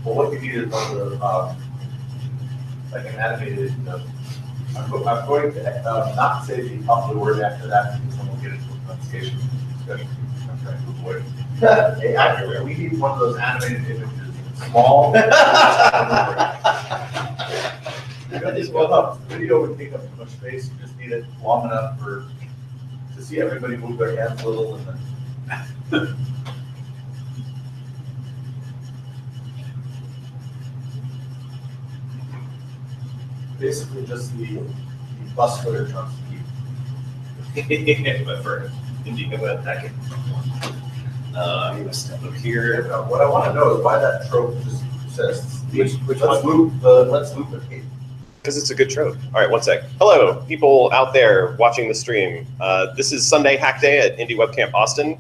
Well, what you need is one of the, like an animated, I'm going to not say the upload word after that because then we'll get into a pronunciation discussion. I'm trying to avoid it. Hey, actually, we need one of those animated images, small. The video would take up too much space. You just need it long enough to see everybody move their hands a little and then. Basically just the bus footer trunks. But for IndieWebCamp, I'm going to step up here. What I want to know is why that trope just persists. Let's loop the tape. Because it's a good trope. All right, one sec. Hello, people out there watching the stream. This is Sunday Hack Day at IndieWebCamp Austin.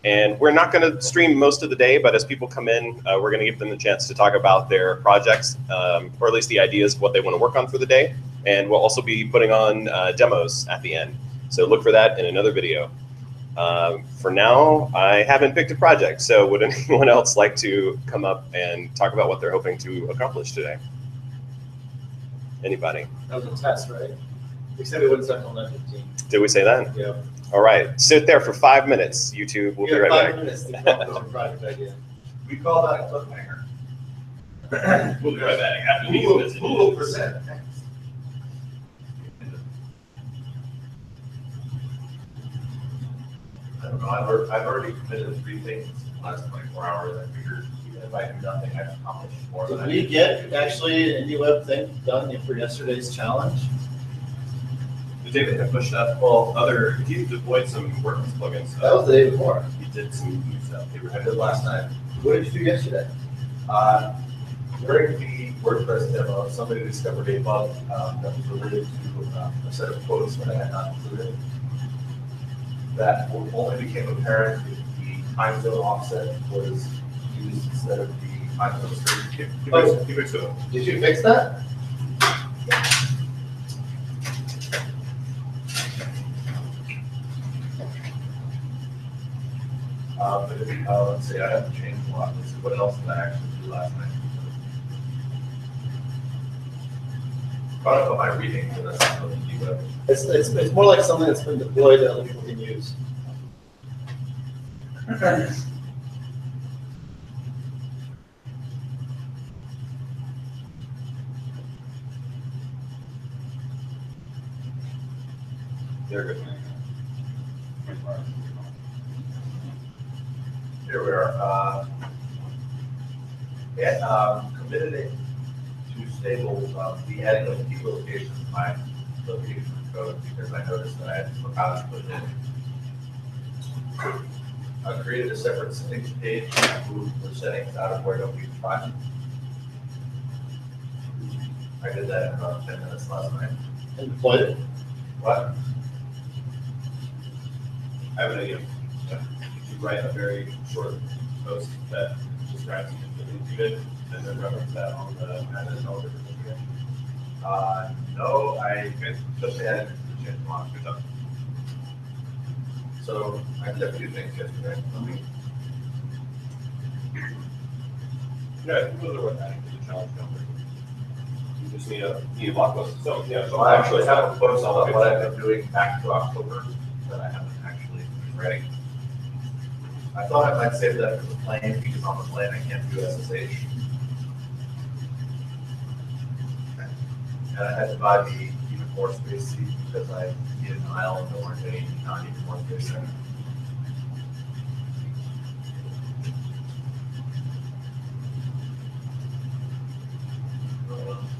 And we're not going to stream most of the day, but as people come in, we're going to give them the chance to talk about their projects, or at least the ideas of what they want to work on for the day. And we'll also be putting on demos at the end. So look for that in another video. For now, I haven't picked a project. So would anyone else like to come up and talk about what they're hoping to accomplish today? Anybody? That was a test, right? We said we wouldn't start until 9:15. Did we say that? Yeah. All right, sit there for 5 minutes, YouTube. We'll be right back. 5 minutes to come up with your project idea. We call that a cliffhanger. We'll be right back after these minutes. Percent. I don't know. I've already committed 3 things in the last 24 hours. I figured even if I do nothing, I've accomplished more than I Did we get actually an IndieWeb thing done for yesterday's challenge? The day that I pushed up, well, he deployed some WordPress plugins. That was the day before. He did some new stuff. I did last night. What did you do yesterday? During the WordPress demo, somebody discovered a bug that was related to a set of quotes that I had not included. That only became apparent if the time zone offset was used instead of the time zone string. He fixed it. Did you fix that? Let's see, I haven't changed a lot. Let's see, what else did I actually do last night? Caught up on my reading, but that's not what you do. It's more like something that's been deployed that other people can use. They're good. Here we are. Committed it to stable the adding of key locations in my location code because I noticed that I had forgotten to put it in. I created a separate settings page and moved the settings out of where nobody can find. I did that in about 10 minutes last night. And deployed it. What? I have an idea. You write a very short post that describes what you did, and then reference that on the admin developer. No, I just added the change log. Good job. So I did a few things yesterday. Yeah, I think those are worth adding to the challenge number. You just need a blog post. So yeah, So I actually have a post on what I've been doing back to October that I haven't actually been writing. I thought I might save that for the plane because on the plane I can't do SSH. And I had to buy the even more space seat because I needed an aisle and there weren't any not even more space there.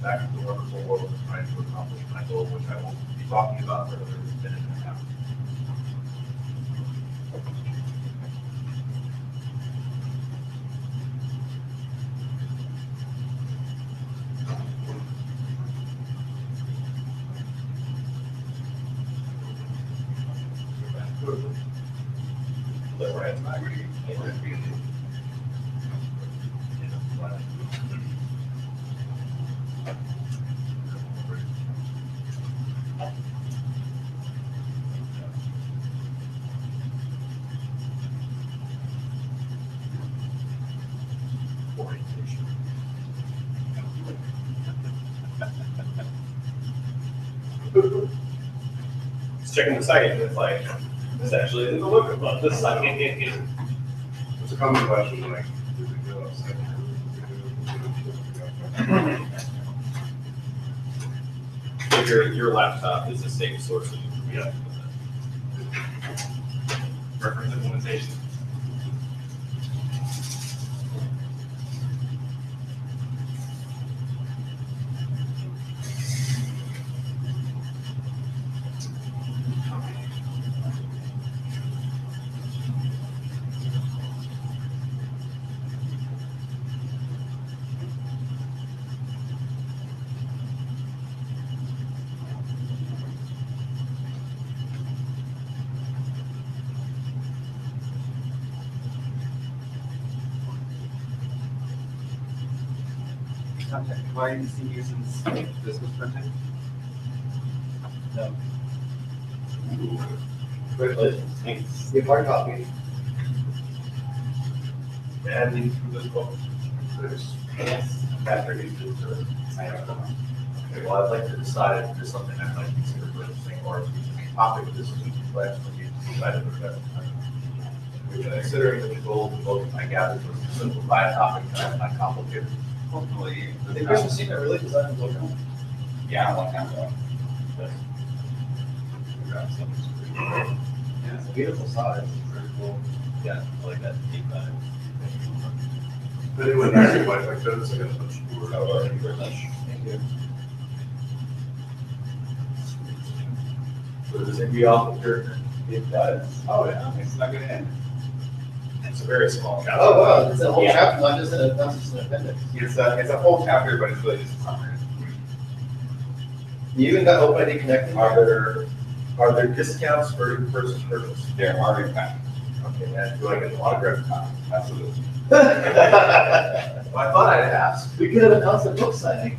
Back to the wonderful world of trying to accomplish my goal, which I will be talking about for another minute and a half. Orientation. checking the site, and it's like, this actually isn't the look of this site. It's a common question, like, does it go outside? Your laptop is a safe source of information. Reference implementation. Why is he using business printing? No. Thanks. We have hard copy. And link through this book. Yes. After you do it. Okay, well, I'd like to decide if there's something I might consider purchasing or if it's a topic this week, but we decided to address. We've been considering the goal of the book, I gathered, was to simplify a topic that is not complicated. Hopefully. I think we've seen it really designed to look on. Yeah, I want that one. Yeah, it's a beautiful size. It's very cool. Yeah, I like that deep dive. But anyway, that's your wife, I showed us, I got a bunch of work. Thank you very much. Thank you. So does it be off the curtain? It does. Oh, yeah, it's not gonna end. It's a very small chapter. Oh, wow, it's a whole Yeah. chapter, not just an appendix. It's a whole chapter, but it's really just a summary. You even got Open ID connected? Are there discounts for in-person purchase? There are in fact. Okay, and do I get an autograph copy? Absolutely. Well, I thought I'd ask. We could have a constant book signing.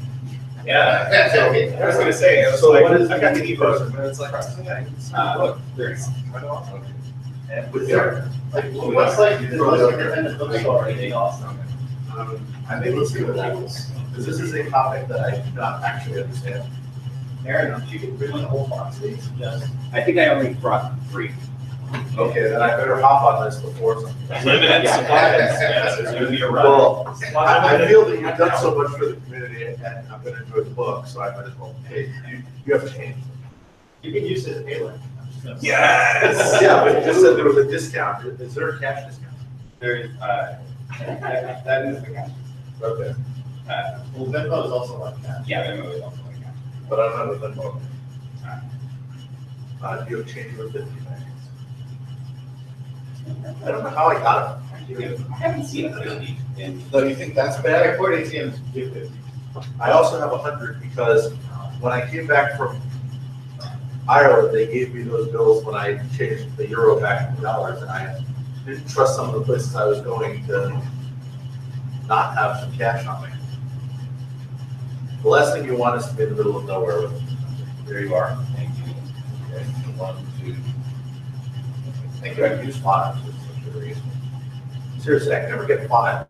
Yeah. I was gonna say, I was So like, what is I got the the ebook. person? It's like, okay, it's Look, there is. And with there. Like, what's like the most independent bookstore? Anything awesome? I may look through that, because this is a topic that I do not actually understand. Aaron, you could bring the whole box, please. Yes. I think I only brought 3. Okay, then I better hop on this before something. Limited Yeah. supplies, yes, it's gonna be a run. Well, I feel that you've done so much for the community, and I'm gonna enjoy the book, so I might as well, hey, you have to change. You can use it as payment. Yes! Yeah, but you just said there was a discount, is there a cash discount? There is, that is the cash. Okay, Well, Venmo is also like that. Yeah, Venmo is also like cash. but I don't know the Venmo. Do you have change for 50 bags? I don't know how I got it. I haven't seen it really in. So you think that's bad? Airport ATMs do 50. I also have 100 because when I came back from Ireland, they gave me those bills when I changed the euro back to dollars, and I didn't trust some of the places I was going to not have some cash on me. The last thing you want is to be in the middle of nowhere. There you are. Thank you. Okay, 1, 2. Thank you. I can use 5. Seriously, I can never get 5.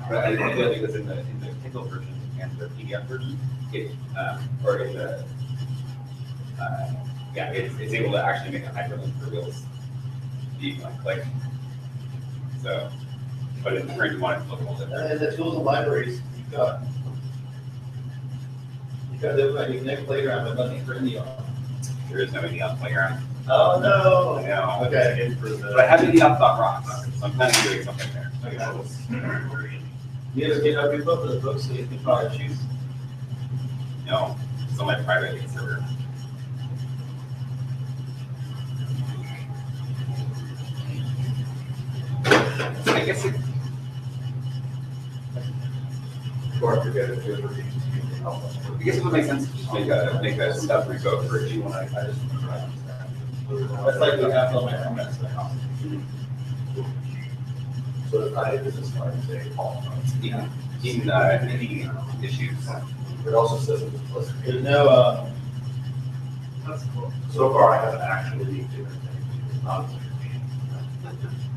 But I feel like because in the Kindle version and the PDF version, it or in the yeah, it's able to actually make a hyperlink for Reels. You can like click. So, but in the print, you want it to look a little different. And the tools and libraries you've got. You can make Playground, but nothing for Indie on. There is no Indie on Playground. Oh, no. I know. Okay. But I have Indie on Rocks, so I'm kind of doing something there. You have a GitHub repo for the books so you can probably choose. No, it's on my private server. I guess it. Or forget it, it would be- I guess it would make sense to just make a stub repo for each one. That's like we have on my comments. So it's not a business card, it's a call. In any issues. It also says it's listed. There's no, That's cool. So far, I haven't actually leaked it. It's not.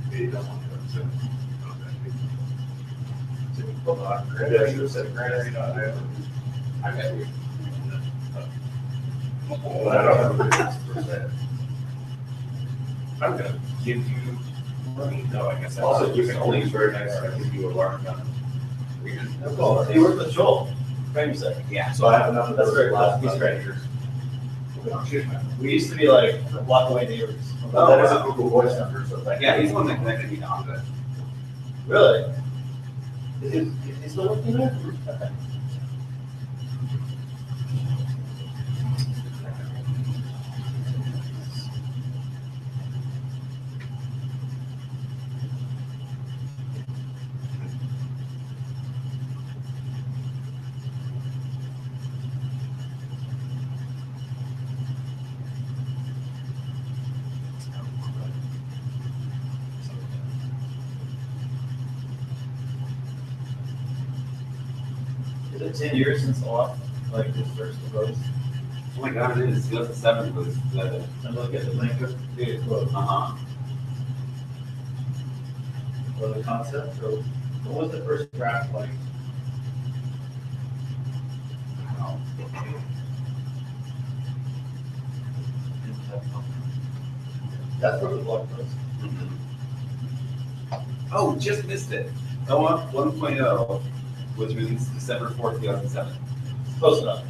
Maybe you don't want to, so. Hold on, Grant, I should have said Grant, I got you. But I don't have a business percent. I'm gonna give you money, no, I guess. Also, you can only use very nice, I give you a large amount. no call. You work with Joel. Frame second. Yeah. So I have enough of That's those very last cool. strangers. We used to be like a block away neighbors. But that is a Google Voice number, so thank you. Yeah, he's the one that connected me to Honda. Really? Is he still working there? Okay. Is it 10 years since the law, like this first proposed? Oh my God, it is. 2007 was the. And look at the link of the quote, or the concept, or what was the first draft like? That's where the blog post. Oh, just missed it. OAuth 1.0 was released December 4th, 2007. Close enough.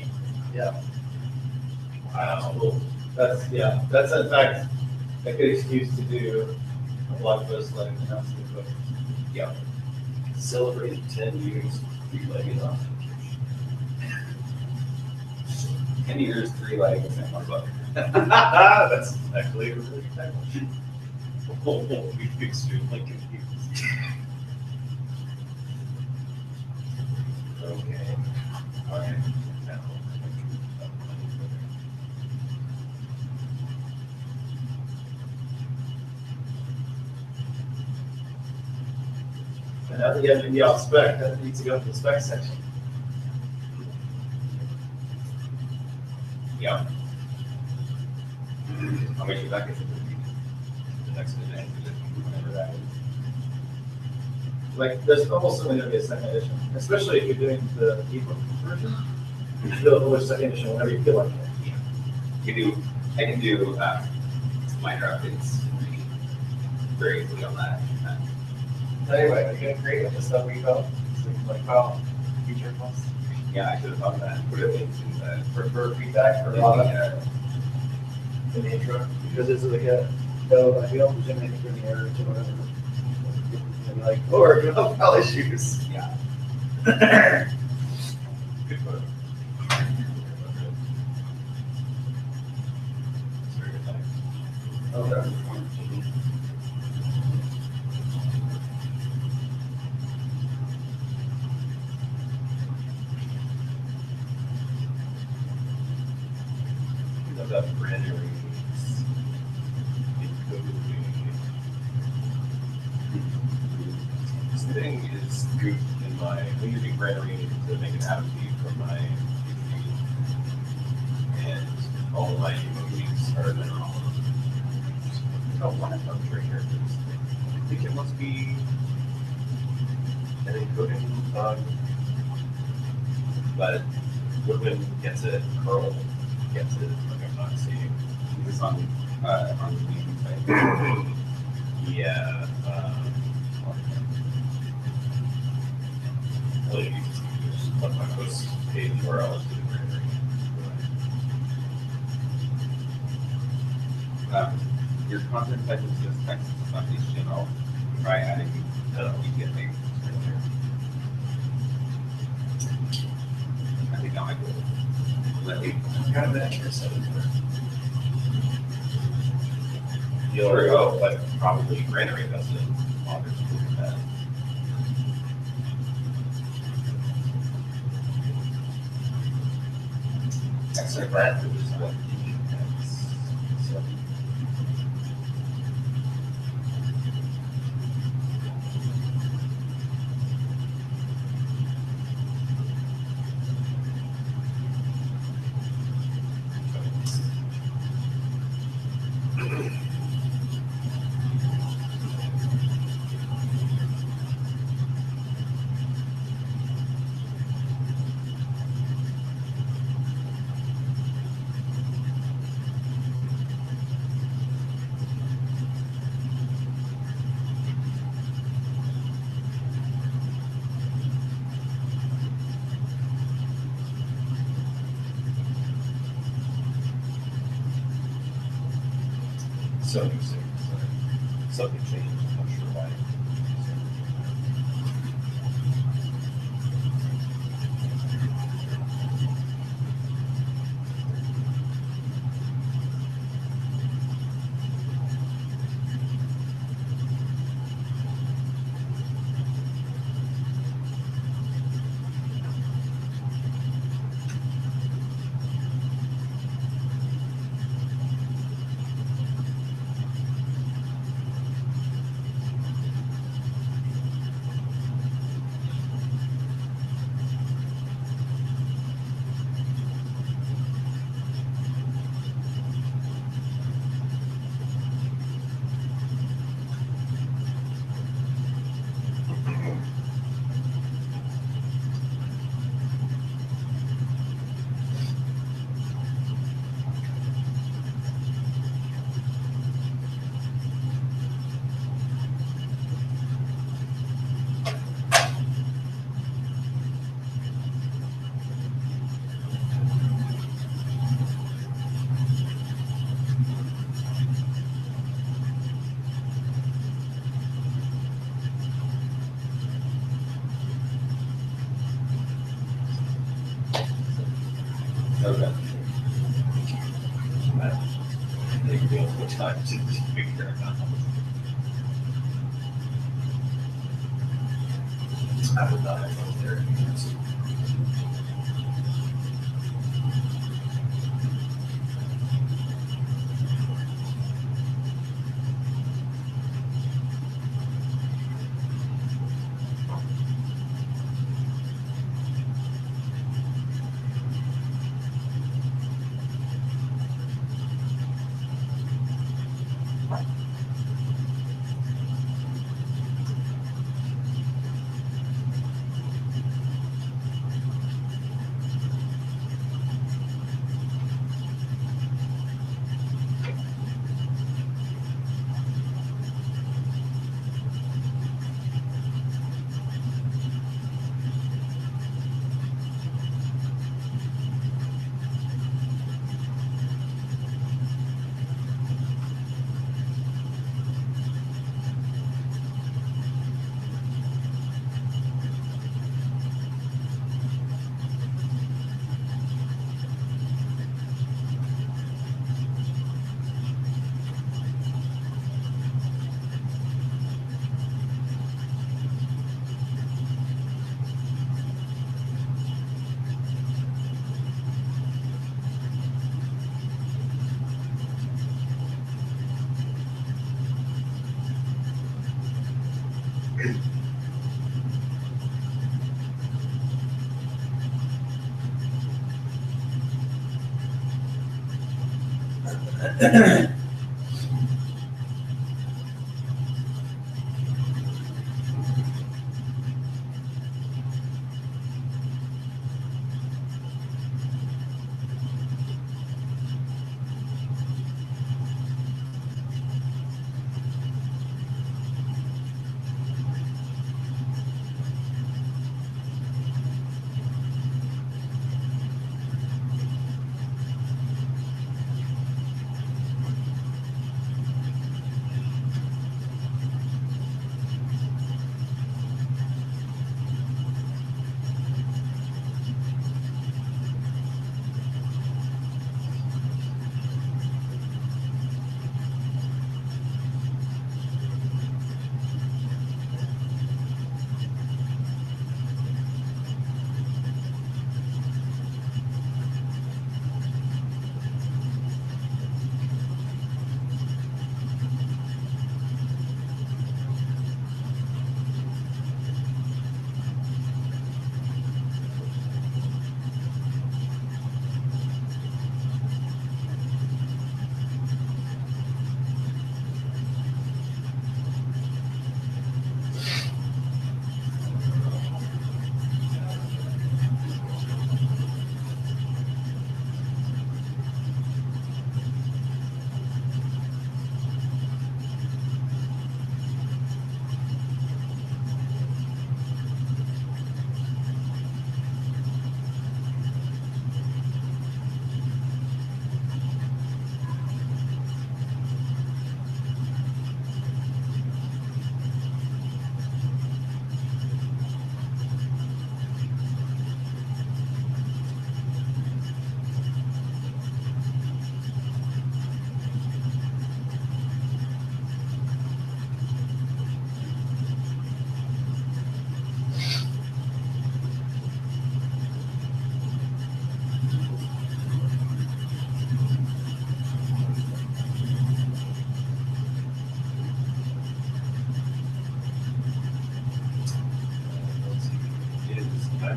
Yeah. Wow, cool. That's, yeah, that's in fact a good excuse to do a blog post like announcing the book. Yeah. Celebrated 10 years, three-legged off. 10 years, 3 legs, and 1 book. That's actually a really good one. Oh, we extremely confused. Okay. All right. And now that you have Indie off spec, that needs to go to the spec section. Yeah. I'll make sure that gets into the next edition, whenever that is. Like, there's almost certainly gonna be a second edition, especially if you're doing the ebook version. You should do a second edition whenever you feel like it. I can do minor updates very easily on that. Anyway, are you gonna create like a sub repo? So you can like file feature requests? Yeah, I should have thought that. Put it into the. For feedback or all that in the intro? Because it's like a, no, I don't generate any errors or whatever. And like, or no file issues. Yeah. Good photo. Okay. About renderings. This thing is goofed in my, I'm using rendering to make an out feed from my feed. And all of my emojis are then all of them. Oh, one of them right here. I think it must be any cooking on, but Woodman gets it, Curl gets it, like I'm not seeing. Is this on the meeting site? Yeah. Well, you just put my post page URL to the rendering. Your content type is just text, it's not HTML. Try adding media things right there. I think that might be. Let me. Got that here, so. But probably rendering doesn't bother to do that. Extra that is what you need. So. Something changed, I'm not sure why. Okay. They deal with time to figure it out. I would not have gone there.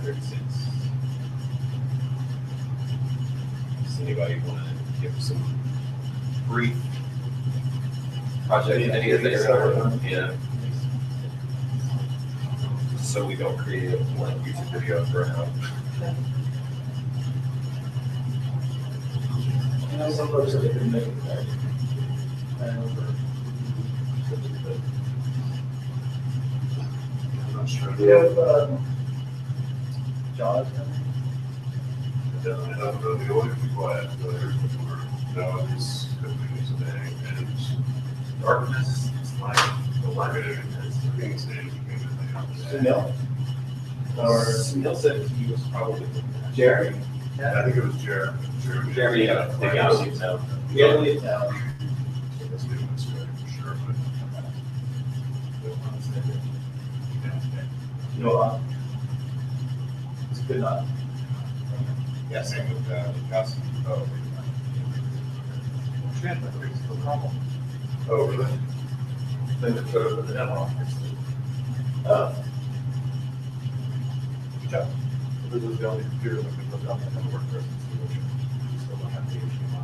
36. Does anybody want to give some brief project ideas that you're going to, yeah, so we don't create one YouTube video for now. You know, some folks that can make it back. I'm not sure. Do you have, Jaws coming? I don't know, the only people I have to go there for now is cooking today, and darkness is like the light of it. It's the things that Sunil? Or Neil said he was probably Jerry? I think it was Jeremy. Jeremy, you gotta take out of town. We had to leave town. Let's do this for sure, but. You know what? It's good enough. Yeah, same with Gus. Oh. Translator is no problem. Oh, really? Then it's better than the demo. Good job. This is the only computer that can look up and work for us. Still don't have the HDMI.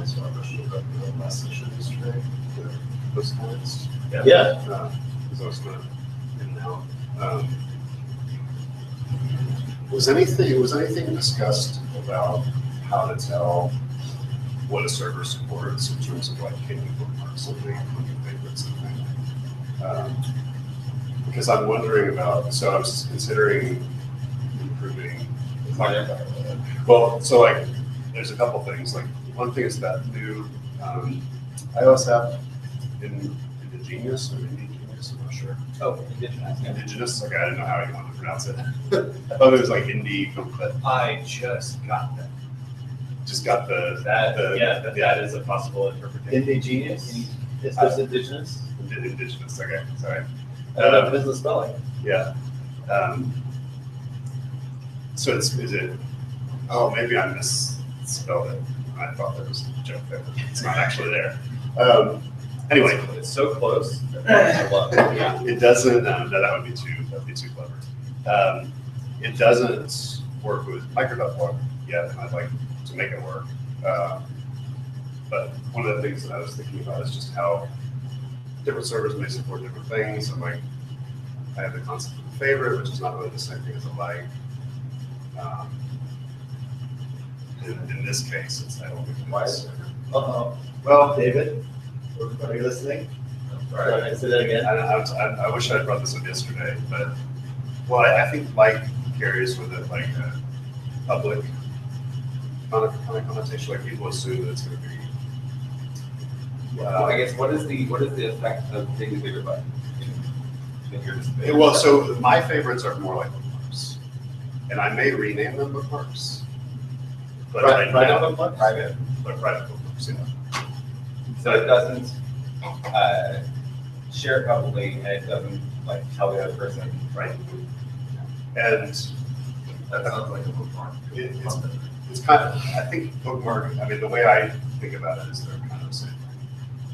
So I wish you got the last session yesterday. Those comments. Yeah. Because I was kind of in and out. Was anything discussed about how to tell what a server supports in terms of like, can you bookmark something, can you favorite something? Because I'm wondering about, so I was considering improving. Well, so like, there's a couple things. Like, one thing is that new iOS app in Ingenious or Ingenious, I'm not sure. Oh, indigenous. Indigenous? Okay, I didn't know how you wanted to pronounce it. I thought it was like indie, but I just got that. just got the That is a possible interpretation. Indigenous? It's just indigenous? Indigenous, okay, sorry. I don't know if it is the spelling. Yeah. So is it, oh, maybe I misspelled it. I thought there was a joke there. It's not actually there. Anyway. It's so close. I love it. Yeah. It doesn't, no, that'd be too clever. It doesn't work with micro.blog yet, and I'd like to make it work. But one of the things that I was thinking about is just how different servers may support different things. And like, I have the concept of a favorite, which is not really the same thing as a like. In this case, I don't think it's. Well, David, are you listening? Sorry, I say that again. I wish I had brought this up yesterday, but well, I think like carries with it like a public kind of connotation. Like people assume that it's going to be. I guess what is the effect of taking a bigger button? Well, so my favorites are more like bookmarks, and I may rename them bookmarks. But Private bookmarks? Private bookmarks, yeah. So it doesn't share publicly, and it doesn't like tell the other person. Right. And That sounds like a bookmark. It's kind of, I think bookmark, I mean, the way I think about it is they're kind of the same thing.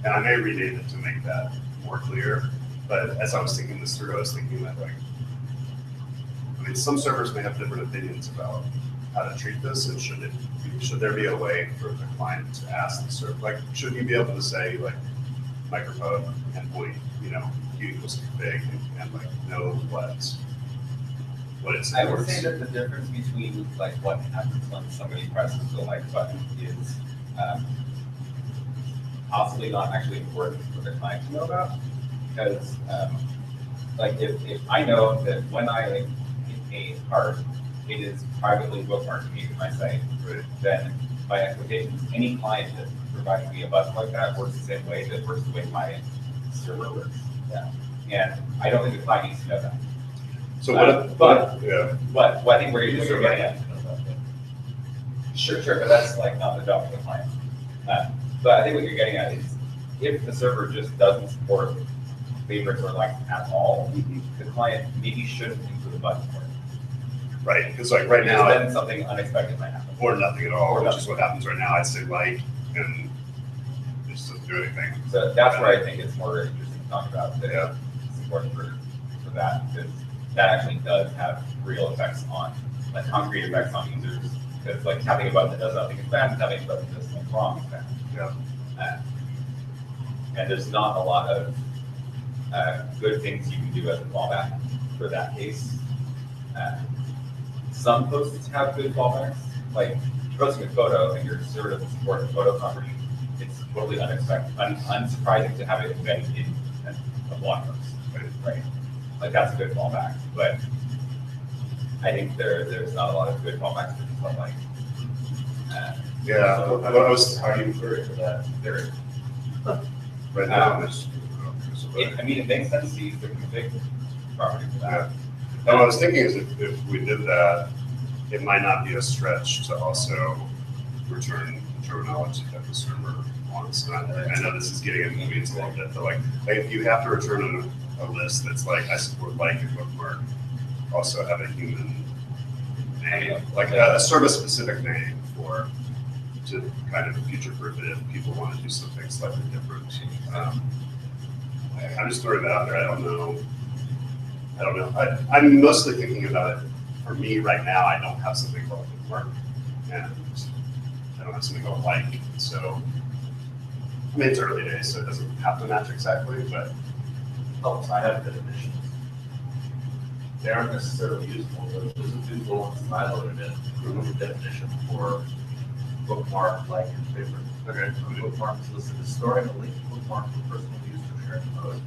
And I may rename it to make that more clear, but as I was thinking this through, I was thinking that like, I mean, some servers may have different opinions about how to treat this, and should there be a way for the client to ask the server, like, should you be able to say like, microphone endpoint, Q equals config, and like know what it supports. I would say that the difference between like what happens when somebody presses the like button is possibly not actually important for the client to know about, because like if I know that when I hit a card, it is privately bookmarked to me to my site, Right. then by expectations, any client that provides me a button like that works the same way that works the way my server works. Yeah. And I don't think the client needs to know that. So But yeah. I think where you're getting at. Sure, but that's like not the job of the client. But I think what you're getting at is if the server just doesn't support favorites or likes at all, the client maybe shouldn't include a button for it. Right, because like right Because now, then something unexpected might happen. or nothing at all, Or which nothing. is what happens right now. I say like, and it just doesn't do anything. So that's where I think it's more interesting to talk about the Yeah. support for that, because that actually does have real effects on, like concrete effects on users. Because like tapping a button that does nothing is bad, and tapping a button that does something wrong is bad. Yeah. And there's not a lot of good things you can do as a fallback for that case. Some posts have good fallbacks, like if you're posting a photo and your server doesn't support a photo property, it's totally unsurprising to have it embedded in a blog post, right? Like that's a good fallback, but I think there's not a lot of good fallbacks for people like. Yeah, I was How do you refer to that? There, right now. I mean, it makes sense to use the config property for that. And what I was thinking is if we did that, it might not be a stretch to also return the terminology that the server wants. And I know this is getting into the weeds a little bit, but like if you have to return a list that's like, I support like and bookmark, also have a human name, like a service-specific name to kind of future-proof it if people want to do something slightly different. I'm just throwing that out there. I don't know. I'm mostly thinking about it. For me right now, I don't have something called bookmark, and I don't have something called like. So I mean, it's early days, so it doesn't have to match exactly, but Oh, so I have definitions. They aren't necessarily useful, but this is useful once siloed in a definition for bookmark, like, and favorite. okay. A bookmark is listed as storing a link to bookmark for personal use or sharing mode.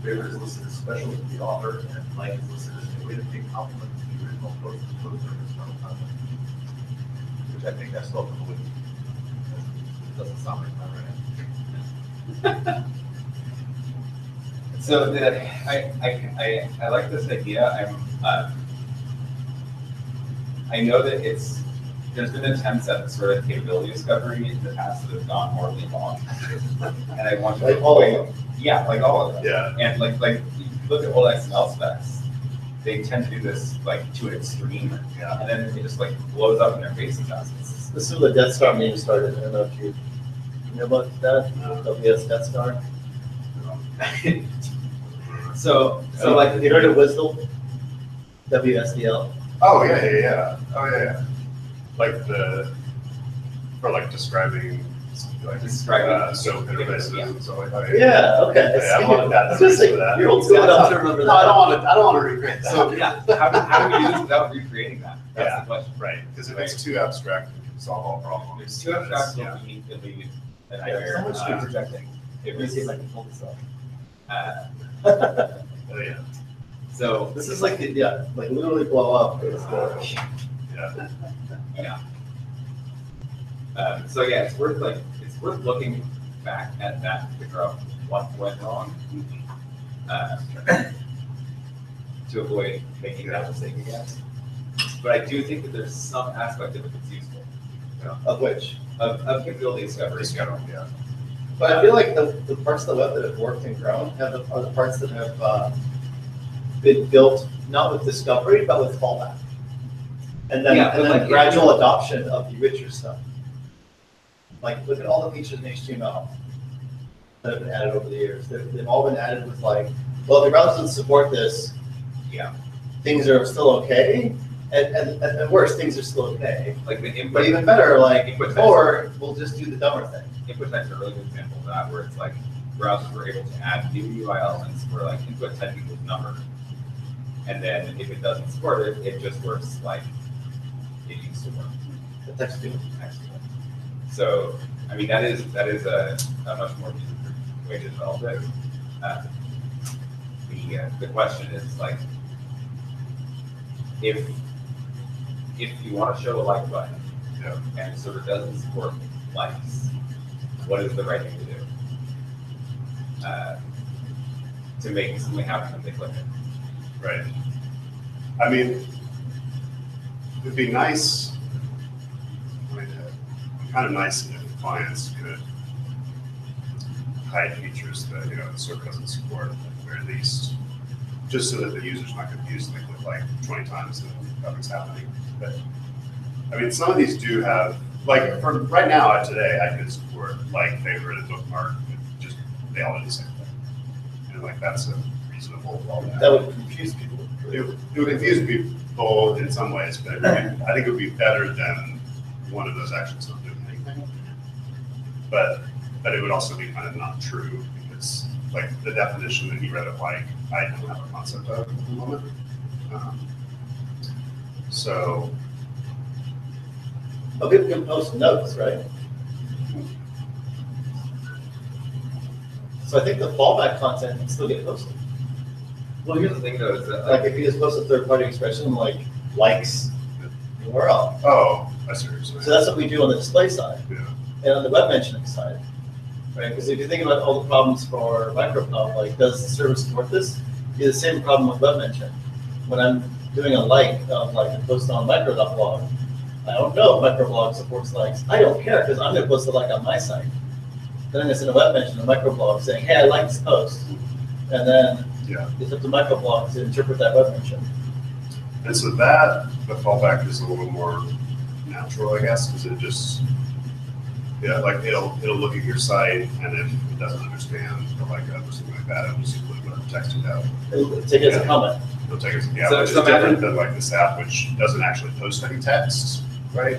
Favorite is listed as special to the author, and like is listed as a way to pay compliment to the original post or external content. Which I think I still come with. It doesn't sound like my right. So I like this idea. I know that there's been attempts at sort of capability discovery in the past that have gone horribly wrong, and I want to Like all of them. Yeah, like all of them. Yeah. And like if you look at old XML specs, they tend to do this like to an extreme, Yeah. and then it just like blows up in their faces. This is when the Death Star meme started. I don't know if you know about that. No. WS Death Star. So Like, you heard of WSDL? WSDL. Oh, yeah. Oh, yeah. Like for like describing, like, Describing soap interfaces yeah. and stuff like that. Yeah, okay. Yeah, I'm on that. I was gonna say, For that. you're old school enough to remember that. No, I don't want to recreate that. So yeah, how do we do this without recreating that? That's Yeah. the question. Right, because if it's too abstract, you can solve all problems. It's too abstract, Yeah. it'll be a Yeah, nightmare. someone should be projecting. It Let me see if I was, can pull this off. Oh, yeah. so This is like, like literally blow up. Yeah. yeah. So yeah, it's worth looking back at that to figure out what went wrong, to avoid making that mistake again. But I do think that there's some aspect of it that's useful, Of which? of capability discovery. Yeah. But I feel like the parts of the web that have worked and grown are the parts that have been built not with discovery, but with fallback. And then, Yeah, but like, gradual adoption of the richer stuff. Like, look at all the features in HTML that have been added over the years. They've all been added with like, well, the browser doesn't support this. Yeah. Things are still okay. And worse, things are still okay. Like the input. But even better, like, Input or we'll just do the dumber thing. Input types are a really good example of that, where it's like browsers were able to add new UI elements where like input type equals number. And then if it doesn't support it, it just works like it used to work. The text field. Excellent. So, I mean, that is a much more user-friendly way to develop it. The question is like, if you want to show a like button, Yeah. and the server doesn't support likes, what is the right thing to do? To make something happen when they click it. Right. I mean, it'd be nice, kind of nice if clients could hide features that, the server doesn't support, at the very least, just so that the user's not confused and they click like 20 times and nothing's happening. But, I mean, some of these do have, like, for right now, today, I could support like favorite and bookmark, just, they all do the same thing. And like, that's a reasonable fallback. That would confuse people. It would confuse people in some ways, but I think it would be better than one of those actions not doing anything. But it would also be kind of not true, because like the definition that he read of like, I don't have a concept of at the moment. So. Oh, people can post notes, right? So I think the fallback content can still get posted. Well, here's the thing though, is that Like if you just post a third-party expression like likes URL. Oh, I see what you're saying. So that's what we do on the display side Yeah. and on the web mentioning side, right? Because if you think about all the problems for micropub, like does the server support this? You have the same problem with web mention. When I'm doing a like of like a post on micro.blog, I don't know if microblog supports likes. I don't care because I'm going to post a like on my site. Then I'm going to send a web mention, a microblog saying, hey, I like this post. And then Yeah. it's up to microblog to interpret that web mention. And so that, the fallback is a little more natural, I guess, because it just, like it'll look at your site, and if it doesn't understand the like or something like that, it'll just put whatever text it out. It'll take it as a comment. It'll take it, So- which so is different imagine- than like this app, which doesn't actually post any text, right?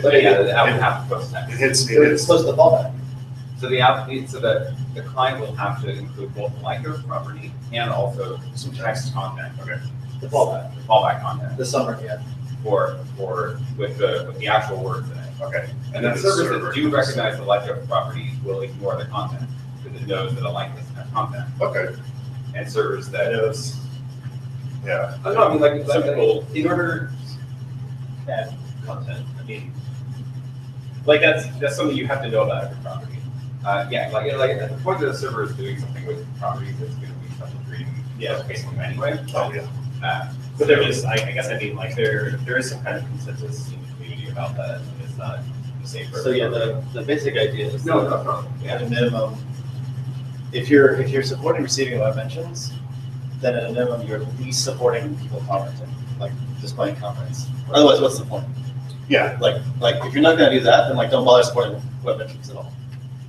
But yeah, I would have to post It text. hits, It's supposed to fallback. So the client will have to include both the like of property and also some text content. Okay. The fallback, The fallback content the summary, yeah. for with the actual words in it. Okay. And then servers that do recognize the like of property will ignore the content because it knows that a like doesn't have content. Okay. And servers that Yeah. I don't know, I mean like Simple. in order Add content. I mean, like that's something you have to know about every property. yeah, like at the point that a server is doing something with properties that's going to be tough to read basically anyway. Oh, yeah. But there is, I guess, I mean, like there is some kind of consensus in the community about that. And it's not the same for So yeah, everybody. the basic idea is No, that no, at yeah. a minimum, if you're supporting receiving web mentions, then at a minimum you're at least supporting people commenting, like displaying comments. Otherwise, what's the point? Yeah. Like if you're not going to do that, then like don't bother supporting web mentions at all.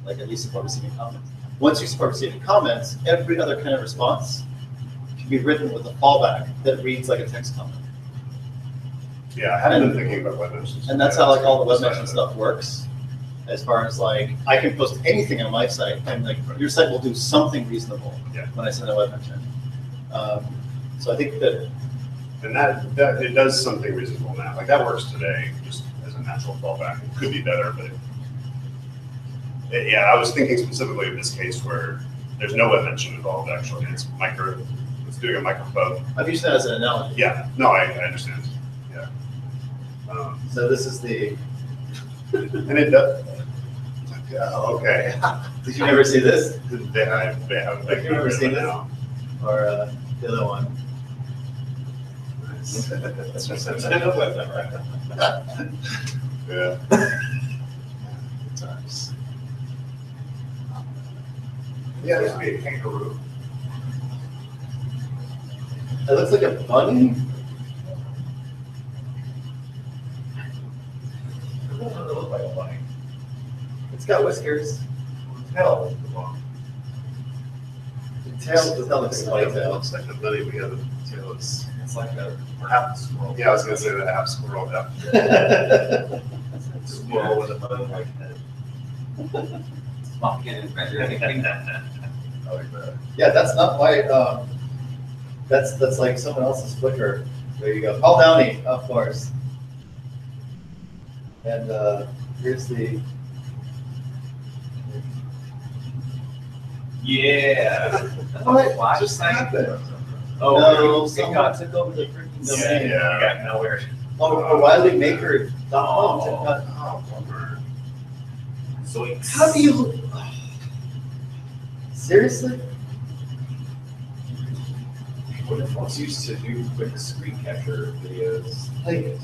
Like at least support receiving comments. Once you support receiving comments, every other kind of response can be written with a fallback that reads like a text comment. Yeah, I hadn't been thinking about web mentions. And that's how like all the web mention stuff works. As far as like, I can post anything on my site and like your site will do something reasonable Yeah. when I send a web mention. So I think that, And that it does something reasonable now. Like that works today, just as a natural fallback. It could be better, but yeah, I was thinking specifically of this case where there's no web mention involved actually. It's doing a microphone. I've used that as an analogy. Yeah, no, I understand. Yeah. So this is the, And it does. Yeah, okay. did you ever see this? They have. Have you ever seen this? Or the other one? That's just I know web number. Yeah. Times. Yeah, there's be a kangaroo. It looks like a bunny. It doesn't look like a bunny. It's got whiskers. Hell. The tail looks like It that. looks like the bunny we have. The tail is. It's like a Half squirrel. Yeah, I was gonna say the half squirrel, half squirrel with a bunny like head. pumpkin and everything. I like that. Yeah, that's not my, that's like someone else's Flickr. There you go. Paul Downey, of course. And here's the, Yeah. what just happened? Oh, No, it someone got, took over the freaking yeah, domain. you got nowhere. Oh, O'ReillyMaker.com took that. Oh, bummer. So How do you, seriously? What if folks used to do quick screen capture videos? Like,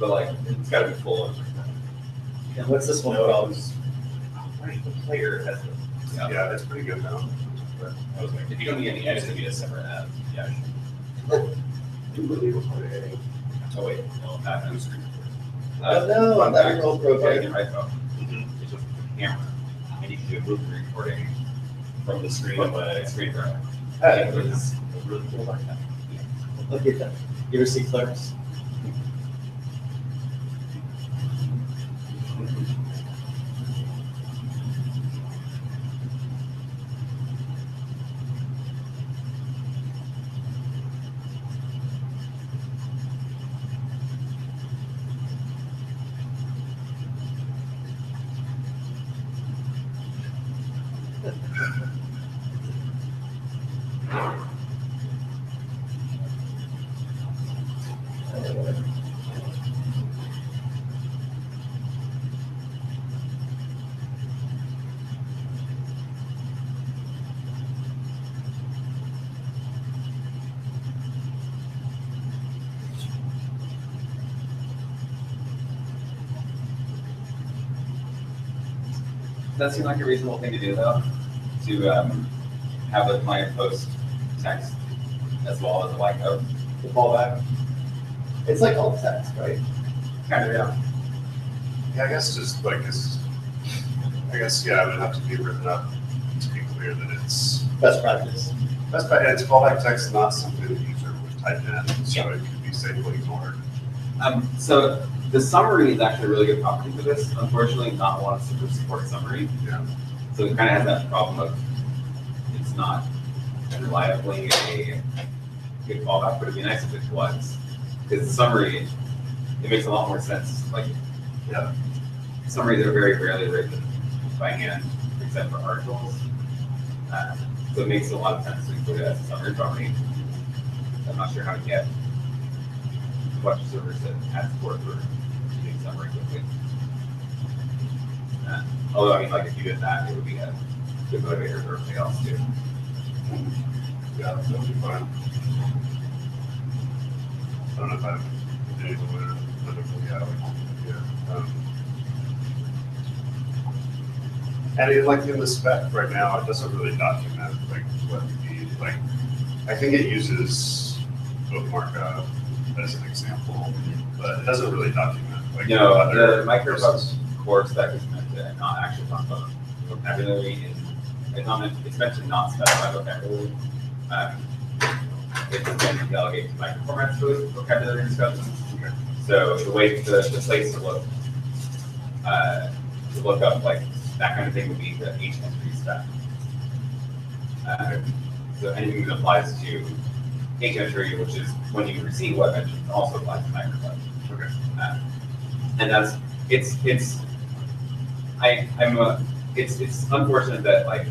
But like, it's got to be full of. and what's this one No, it called? was, right, the player has the. Yeah, it's pretty good now. I was like, if you don't need any edits, it'd be a separate app. Yeah. You really recorded it. Oh wait, no, not on screen. Oh, no, I'm not real pro Recording game. your iPhone. Mm-hmm. It's just a camera. And you can do a movie recording From the screen from of my the screen grab. It was really cool like that. Look at that. You ever see Clerks? Does that seem like a reasonable thing to do, though? To have the client post text as well as a like of The fallback. It's like alt text, right? kind of, yeah. Yeah, I guess just like this. I guess yeah, it would have to be written up to be clear that it's Best practice. it's fallback text, not something the user would type in, so it could be safely ignored. So The summary is actually a really good property for this. Unfortunately, not a lot of servers support summary. Yeah. So it kind of has that problem of it's not reliably a good fallback, but it'd be nice if it was. Because the summary, it makes a lot more sense. Like, Yeah. summaries are very rarely written by hand, except for articles. So it makes a lot of sense to include it as a summary property. I'm not sure how to get a bunch of servers that have support for doing summary quickly. Although, I mean, like, if you did that, it would be a good motivator for everything else, too. Yeah, that would be fine. I don't know if I've been able to, and like in the spec right now, it doesn't really document like what you need. Like, I think it uses bookmark as an example, but it doesn't really document. Like, No, other the Microsoft processes. core spec is meant to not actually talk about vocabulary. It's meant to not specify vocabulary. It's meant to delegate to microformats for vocabulary discussions. So the way the place to look up like that kind of thing would be the H entry spec. So anything that applies to H entry, which is when you receive web entry, also applies to Microsoft. Okay. And that's it's unfortunate that like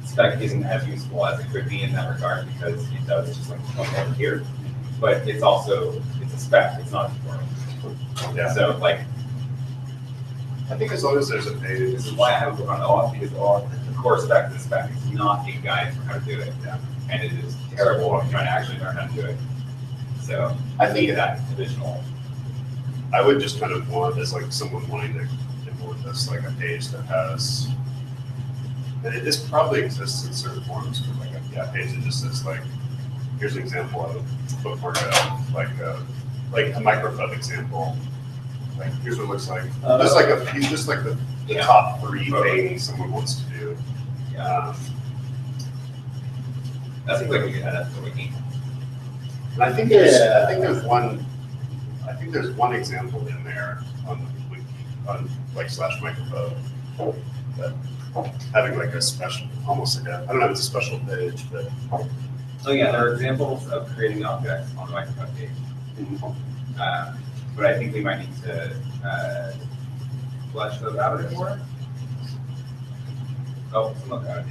spec isn't as useful as it could be in that regard because it does just like one over here, but it's also it's a spec, it's not important. Yeah. So like I think as long as there's a page. this is why I have a book on OAuth because the core spec of the spec is not a guide for how to do it, and it is terrible if you're trying to actually learn how to do it. So I think that additional. I would just kind of want as like someone wanting to implement this, like a page that has, and this probably exists in certain forms, but like a page that just says like, here's an example of a bookmark of like a micropub example. Like here's what it looks like. Just like the top three things someone wants to do. Yeah. That seems like we could add that to the wiki. And I think there's one example in there on the wiki, on like /micropub, that having like a special, almost like a, I don't know if it's a special page, but. Oh yeah, there are examples of creating objects on the Microsoft page. But I think we might need to flesh those out a bit more. Oh, some of that.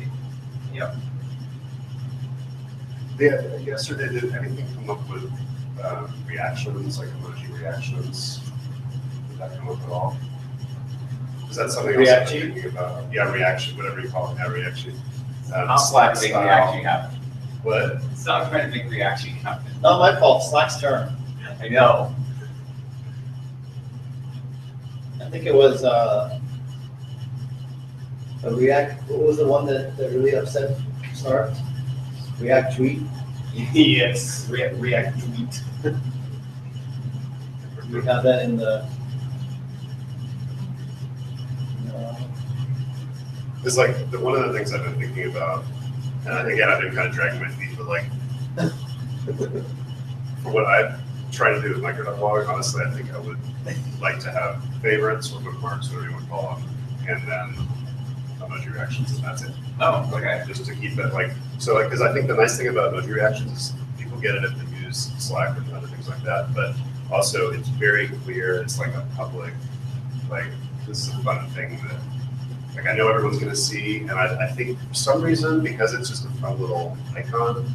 Yep. Yeah, yesterday, did anything come up with reactions, like emoji reactions? Did that come up at all? Is that something else I'm thinking about? Yeah, reaction, whatever you call it, yeah, reaction. Slack make style. reaction happen. What? Stop trying to make reaction happen. Not my fault, Slack's turn. I know. I think it was a React, what was the one that really upset Snark? React tweet? Yes. React tweet. We have that in the. It's like, one of the things I've been thinking about, and again, I've been kind of dragging my feet, but like, for what I'm trying to do with micro.blog, honestly, I think I would like to have favorites or bookmarks, whatever you want to call them, and then emoji reactions, and that's it. Oh, okay. Just to keep it like, so like, because I think the nice thing about emoji reactions is people get it if they use Slack and other things like that, but also it's very clear, it's like a public, like, this is a fun thing that, like, I know everyone's gonna see, and I think for some reason, because it's just a fun little icon,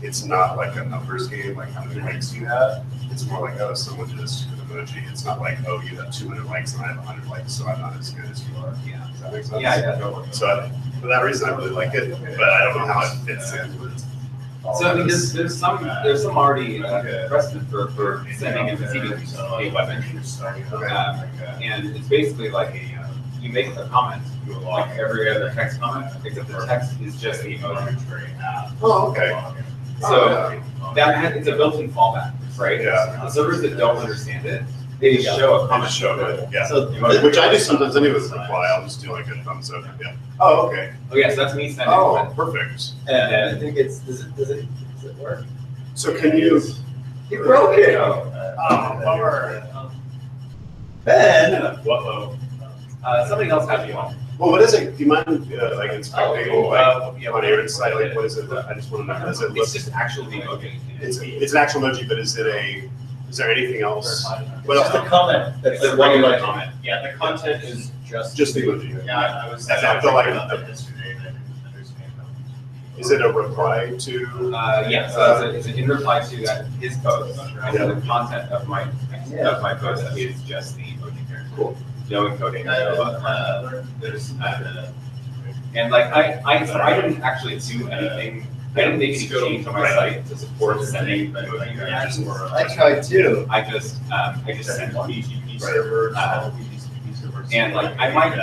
it's not like a numbers game, like how many likes you have. It's more like, oh, someone just an emoji. It's not like, oh, you have 200 likes and I have 100 likes, so I'm not as good as you are. Yeah. Does that make sense? Yeah. So for that reason, I really like it, but I don't know how it fits in with all So I mean, this. there's some already precedent for sending and receiving a web entry. And it's basically like you make a comment, like every other text comment, except the text is just the emoji. Oh, okay. So it's a built-in fallback, right? Yeah. The servers that don't understand it, they just show a comment. Yeah. So Which I do sometimes anyway with reply. I'll just do like a thumbs up. Yeah. Oh, okay. Oh yeah, so that's me sending. Oh, perfect. and I think it's, does it work? So can you, You broke it. Oh, bummer. Ben. Whoa. Something else has one. Well, what is it? Do you mind like inspecting yeah, on Aaron's side? Like, what is it? I just want to know. Does it look? It's just actually emoji. It's an actual emoji, but is there anything else? What Just else? a comment. That's It's a the one regular like comment. Yeah, the content is Just the emoji. Yeah, I was. I feel like about that yesterday, and I didn't understand how. Is it a reply to? Yeah, so it's in reply to his post, and the content of my post is just the emoji character. Cool. No encoding. And like I didn't actually do anything. I didn't make any change on my site to support sending emoji. I tried too. I just sent one. PGP server. And like I might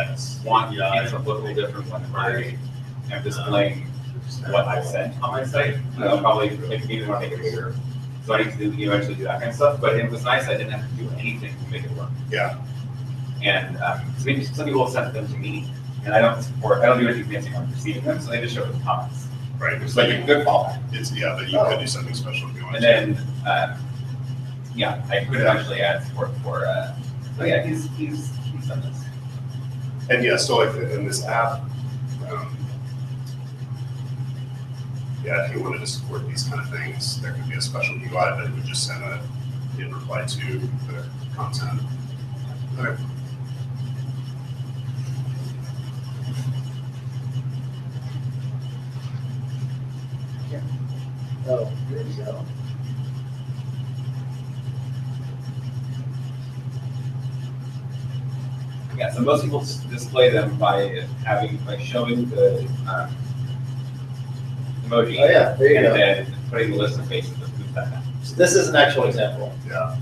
want things to look a little different when I am displaying what I sent on my site. I'll probably even want to make it bigger. So I need to eventually do that kind of stuff. But it was nice I didn't have to do anything to make it work. Yeah. And some people sent them to me, and I don't do anything fancy on receiving them, so they just show up in comments. Right. Which is like a good fallback. But you could do something special if you want. And then, I could actually add support for. He's done this. And yeah, so like in this app, if you wanted to support these kind of things, there could be a special UI that would just send a in reply to the content. Okay. Oh, there you go. Yeah, so most people display them by showing the emoji. Oh yeah, there you and go. then putting the list of faces that move that. So this is an actual example. Yeah.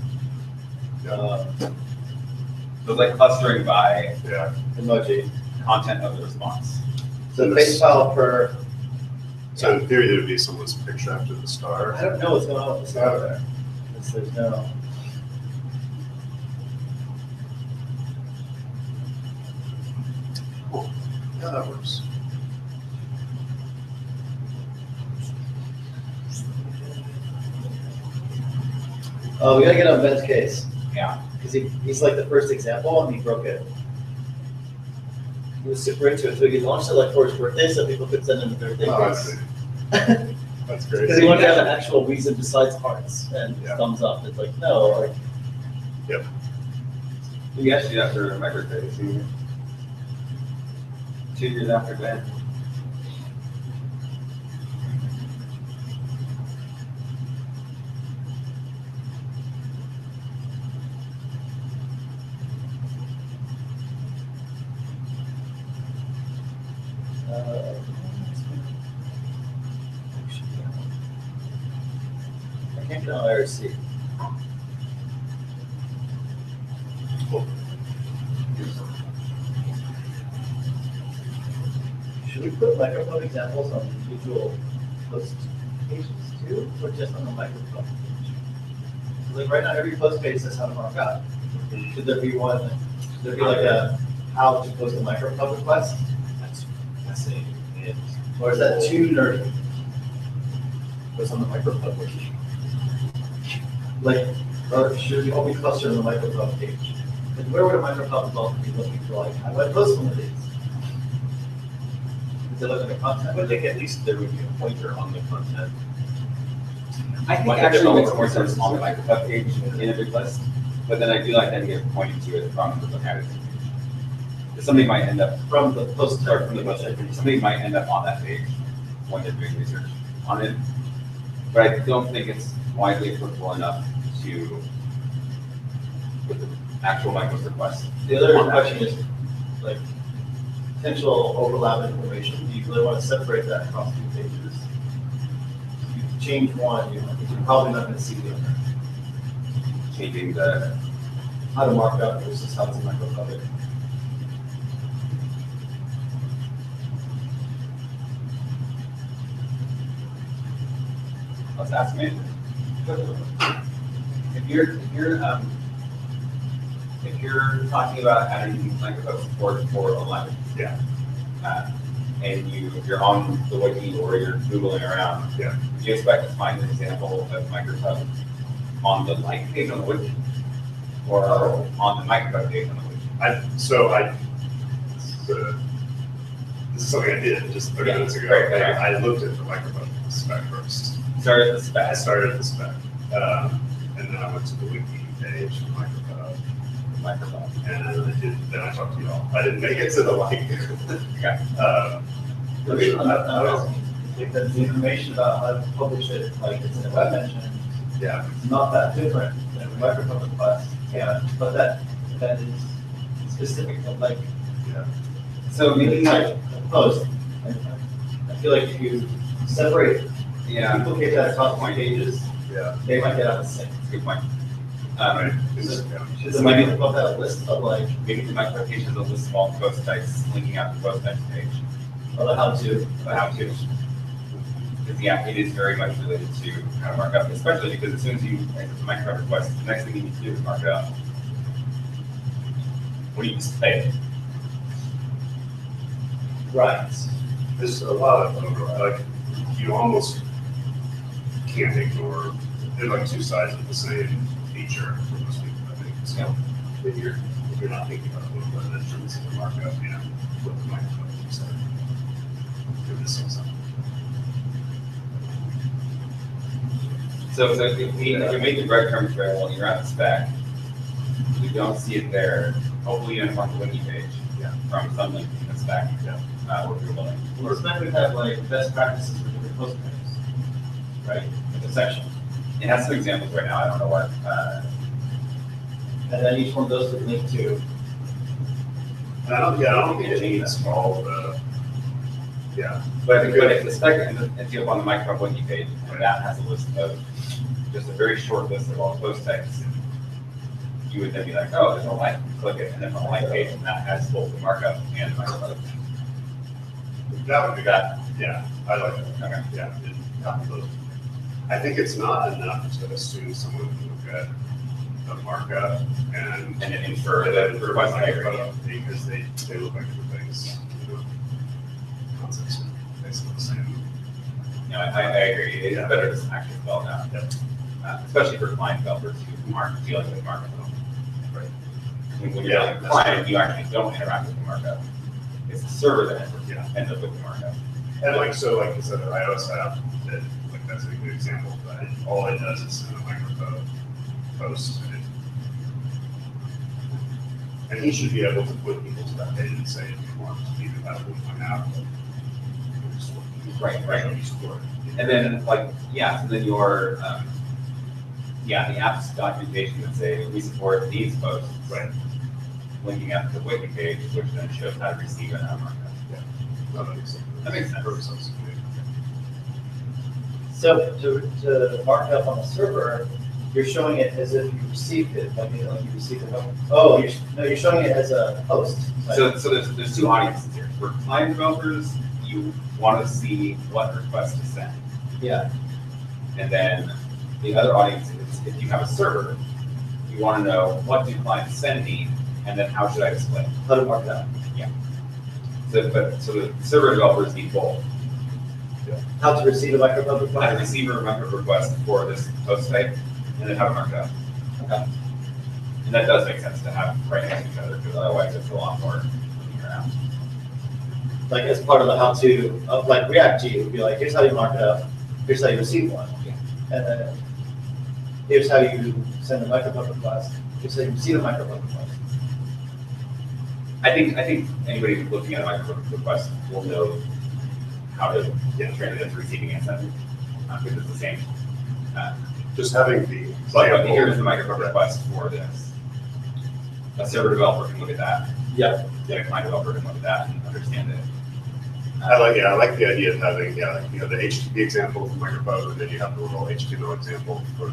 Uh, So it's like clustering by Yeah. emoji. content of the response. So face file per. So in theory, there would be someone's picture after the star. I don't know what's going on with the star there. There's no. Cool. Yeah, that works. Oh, we gotta get on Ben's case. Yeah. Because he's like the first example and he broke it. He was super into it, so he launched it like for his birthday so people could send him a birthday Oh, case. That's great. Because he wanted to have an actual reason besides hearts and Yeah. thumbs up. It's like, no, like, Yep. You actually after my birthday, 2 years after Ben. I can't get on IRC. Cool. Should we put microphone examples on individual post pages too, or just on the microphone page? Like right now, every post page says how to mark out. Should there be one? Should there be like a how to post a microphone request? That's fascinating. Or is that too nerdy? What's on the microphone page? Like, or should we all be clustered on the microphone page? And where would a microphone developer be looking for? Like, how do I post one of these? Is it looking at the content? I would think at least there would be a pointer on the content. I think Like it actually a makes developer more sense on the resource. microphone page in a big list, but then I do like that get pointed to it from the vocabulary. Somebody might end up, From the post or from the website, somebody might end up on that page when they're doing research on it. But I don't think it's widely applicable enough to put the actual microphone request. The other question is, like, potential overlap in information. Do you really want to separate that across 2 pages? If you change one, you're probably not going to see the other. Changing the, How to mark up versus how to microcover. let's ask me. If you're talking about adding microphone support for 11. Yeah. And you're on the wiki or you're Googling around. Yeah. Do you expect to find an example of microphone on the like page on the wiki, or on the microcode page on the wiki? This is something I did just 30 minutes ago. Right. I looked at the microphone spec first. Started at the I spec. started at the spec, and then I went to the wiki page for microphone, and then I talked to y'all. I didn't make it to the like. Okay. Because the information about how to publish it, like it's in a web engine, Yeah. it's not that different than a microphone request. Yeah, but that is specific, like, Yeah. So maybe like a post. I feel like if you separate, duplicate that across point pages, Yeah. they might get out of sync. That's a good point. Right. Should the microphone put out a list of like, Maybe the micro page has a list of all the post types linking out to the post types page. or the how to? But how to? Because it is very much related to how to mark up, especially because as soon as you enter the micro request, the next thing you need to do is mark it up. What do you display? Right. There's a lot of overlap. Like, you almost can't ignore. They're like two sides of the same feature for most people, I think. So if you're not thinking about what the instruments of the markup, what the microphone is, you're missing something. So if you make the breadcrumbs very well, you're at the spec, you don't see it there, hopefully you end up on the wiki page. Yeah. From some link in the spec. Yeah. Or if you're willing. Well, this method have like best practices for different post types, right? Like a section. It has some examples right now, I don't know what, And then each one of those would link to, And I don't think it needs all the, but if the spec ends up on the microphone wiki page, and that has a list of, just a very short list of all the post types, you would then be like, oh, there's a like, click it, and then on the like page, and that has both the markup and the microphone. that would be That, Yeah, I like that. okay. Yeah. I think it's not enough to assume someone would look at the markup and And then infer the request integrity. because they look like different things. Concepts are basically the same. You know, I agree, it is better to actually spell it out. Especially for client developers who aren't dealing with markup. Right. When you're dealing with client, you actually don't interact with the markup. It's the server that ends up with the markup. And like I said, the iOS app, that's a good example, but all it does is send a microphone post. And he should be able to put people to that page and say, if you want to be compatible with my app. Right. You support it. And then so then your, the app's documentation would say, we support these posts. Right. Linking up to the wiki page, which then shows how to receive and how to mark up. No, that makes sense. That makes sense. Perfect sense. so to mark it up on the server, you're showing it as if you received it, like you received it. Oh, you're showing it as a post. Like, So there's two audiences here. For client developers, you want to see what request to send. yeah, And then the other audience is if you have a server, you want to know what do clients send me, and then how should I display it? how to mark it up. So the server developers need both. How to receive a microphone How to request. receive a request request for this post type, and then how to mark it up. Okay. And that does make sense to have right next to each other, because otherwise it's a lot more looking around. Like as part of the how to, of like React G, it would be like, here's how you mark it up, here's how you receive one. Yeah. And then here's how you send a microphone request, here's how you receive a microphone request. I think anybody who's looking at a microphone request will know how to translate to receiving and sending, because it's the same. Just having the Like, here's the microphone request for this. A server developer can look at that. Yeah. Then a client developer can look at that and understand it. I like the idea of having, the HTTP example for microphone, and then you have the little HTML example for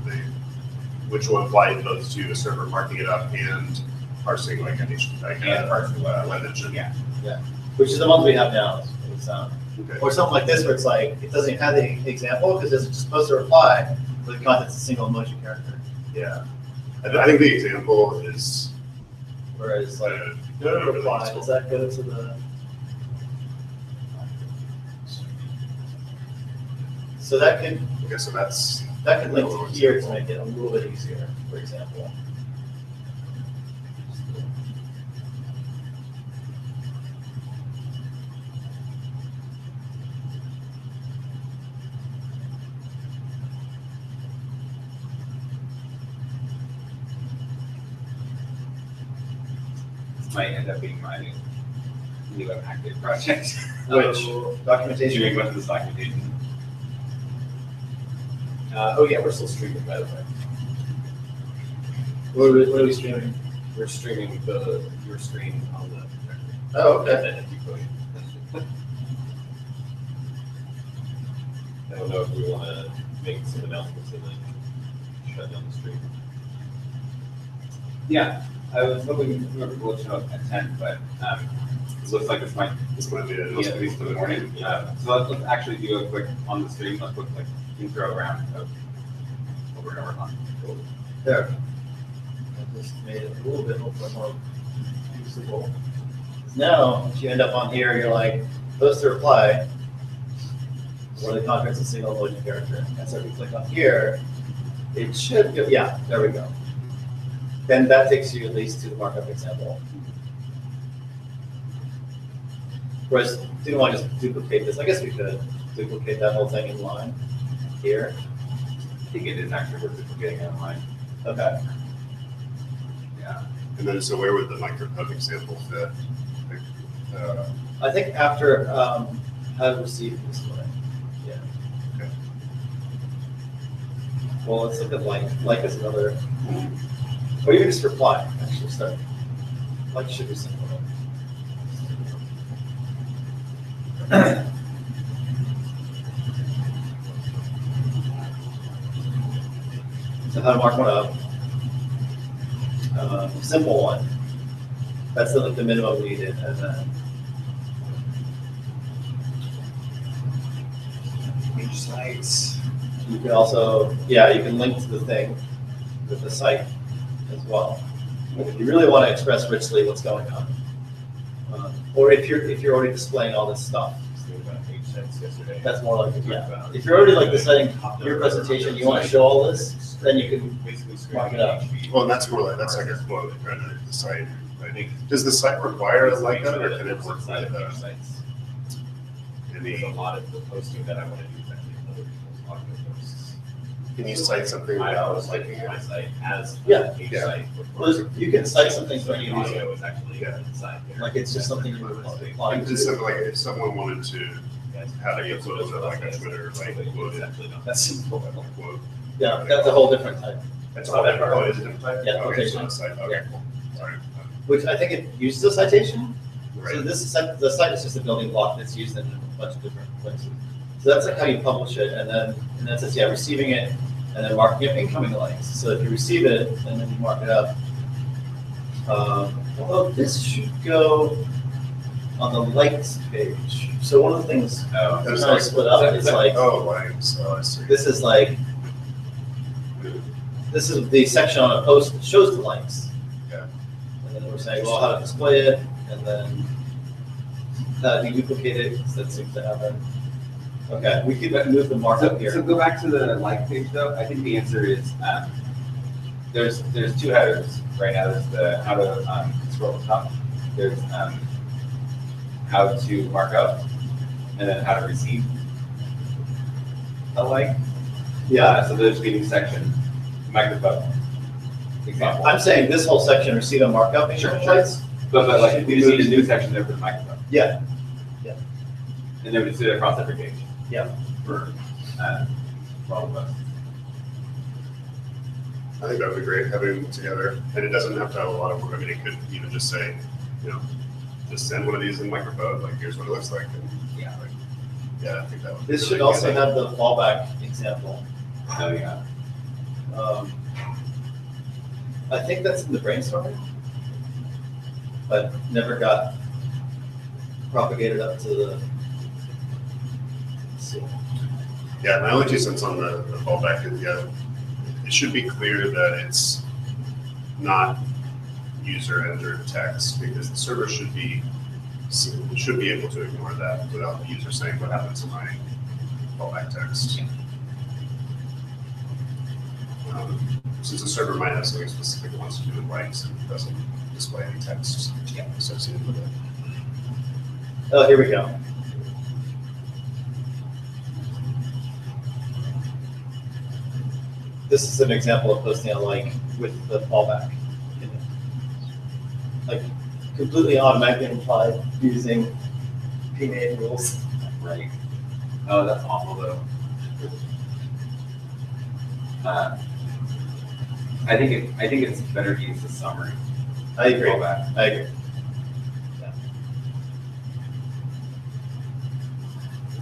which will apply both to the server marking it up and parsing like an HTTP, And parsing the web. web engine. Yeah. Which is the ones we have now. It's, Okay. or something like this where it's like, it doesn't even have the example because it's just supposed to reply, but the content's a single emoji character. Yeah. I think the example is. Whereas like, go go to reply, does that go to the? So that could, Okay, so that's That could link to here to make it a little bit easier, for example. This might end up being my new active project. Which documentation? Doing with this documentation. Oh yeah, we're still streaming, by the way. What are we streaming? We're streaming your screen on the projector. Oh, And okay. then if you push. I don't know if we want to make some announcements and then shut down the stream. Yeah, I was hoping we'll show up at 10, but it looks like this might This might be be it. at least for the morning. So let's actually do a quick on the stream. Let's look like intro round of what we're gonna work on. There. I just made it a little bit more usable. Now, if you end up on here, you're like, post a reply, or the contents of single emoji character. And so if you click on here, it should go, yeah, there we go. Then that takes you at least to the markup example. Whereas, didn't want to just duplicate this. I guess we could duplicate that whole thing in line here. I think it is actually worth duplicating online. Okay. Yeah. And then, so where would the microcode example fit? Like, I think after how to receive this way. Yeah. Okay. Well, let's look at like. Like is another. Or even just reply. Actually, start. Like should be simple. So how to mark one up? Simple one. That's like the minimum needed, and then Page sites. you can also, yeah, you can link to the thing with the site as well. But if you really want to express richly what's going on, or if you're already displaying all this stuff, So we got page sets yesterday. that's more like, yeah. If you're already like deciding your presentation, you want to show all this, then you can Basically mark it up. Well, and that's more like, that's like a quote, right, the site. Right? Does the site require it like that, or can it work Side with of page sites. There's a any, lot of the posting that I want to do is actually other people's blog posts. can you cite something I without post liking like my it? site as Yeah. a page Yeah. site. Well, you can cite something for any The reason. audio is actually Yeah. inside there. Like it's just something you would apply Like, just to. something like, if someone wanted to Yes. have it equivalent of like a Twitter, like, quote, It's actually not. That's simple. quote. Yeah, that's a whole different type. That's all that, oh, it is a different type? Yeah, Okay, it's quotation. not a site, okay, cool, sorry. Which I think it uses a citation. So Right, this is, the site is just a building block that's used in a bunch of different places. So that's like how you publish it, and then it says, yeah, receiving it, and then marking up incoming links. So if you receive it, and then you mark it up. Although this should go on the likes page. So one of the things Oh, that's kind of split up is like, oh, likes, oh, I see. this is like, this is the section on a post that shows the likes. Yeah. And then we're saying, well, how to display it, and then how do you duplicate it, 'cause that seems to happen. Okay, we could move the markup So here. go back to the like page though. I think the answer is there's two headers right now. There's the how to scroll to the top. There's how to mark up, and then how to receive a like. Yeah, So there's a new section, microphone example. I'm saying this whole section, receive a markup. Sure. Likes. But like we just need a new section there for the microphone, Yeah, and then we just do it across every page. Yeah. For all of us. I think that would be great, having them together, and it doesn't have to have a lot of work, I mean, it could even just say, you know, just send one of these in microphone, like, here's what it looks like, and, Yeah. like, yeah, I think that would. be this should really also good. have the fallback example. Oh yeah. I think that's in the brainstorming, but never got propagated up to the. Let's see. Yeah, my only 2 cents on the fallback is, yeah, it should be clear that it's not user-entered text, because the server should be able to ignore that without the user saying, what happens to my fallback text? Since the server might have something specific it wants to do with likes and doesn't display any text associated with it. Oh, here we go. This is an example of posting a like with the fallback. Like completely automatically implied using PNA rules. Right. Oh, that's awful though. I think it's better to use the summary. I agree. Fallback. I agree. Yeah.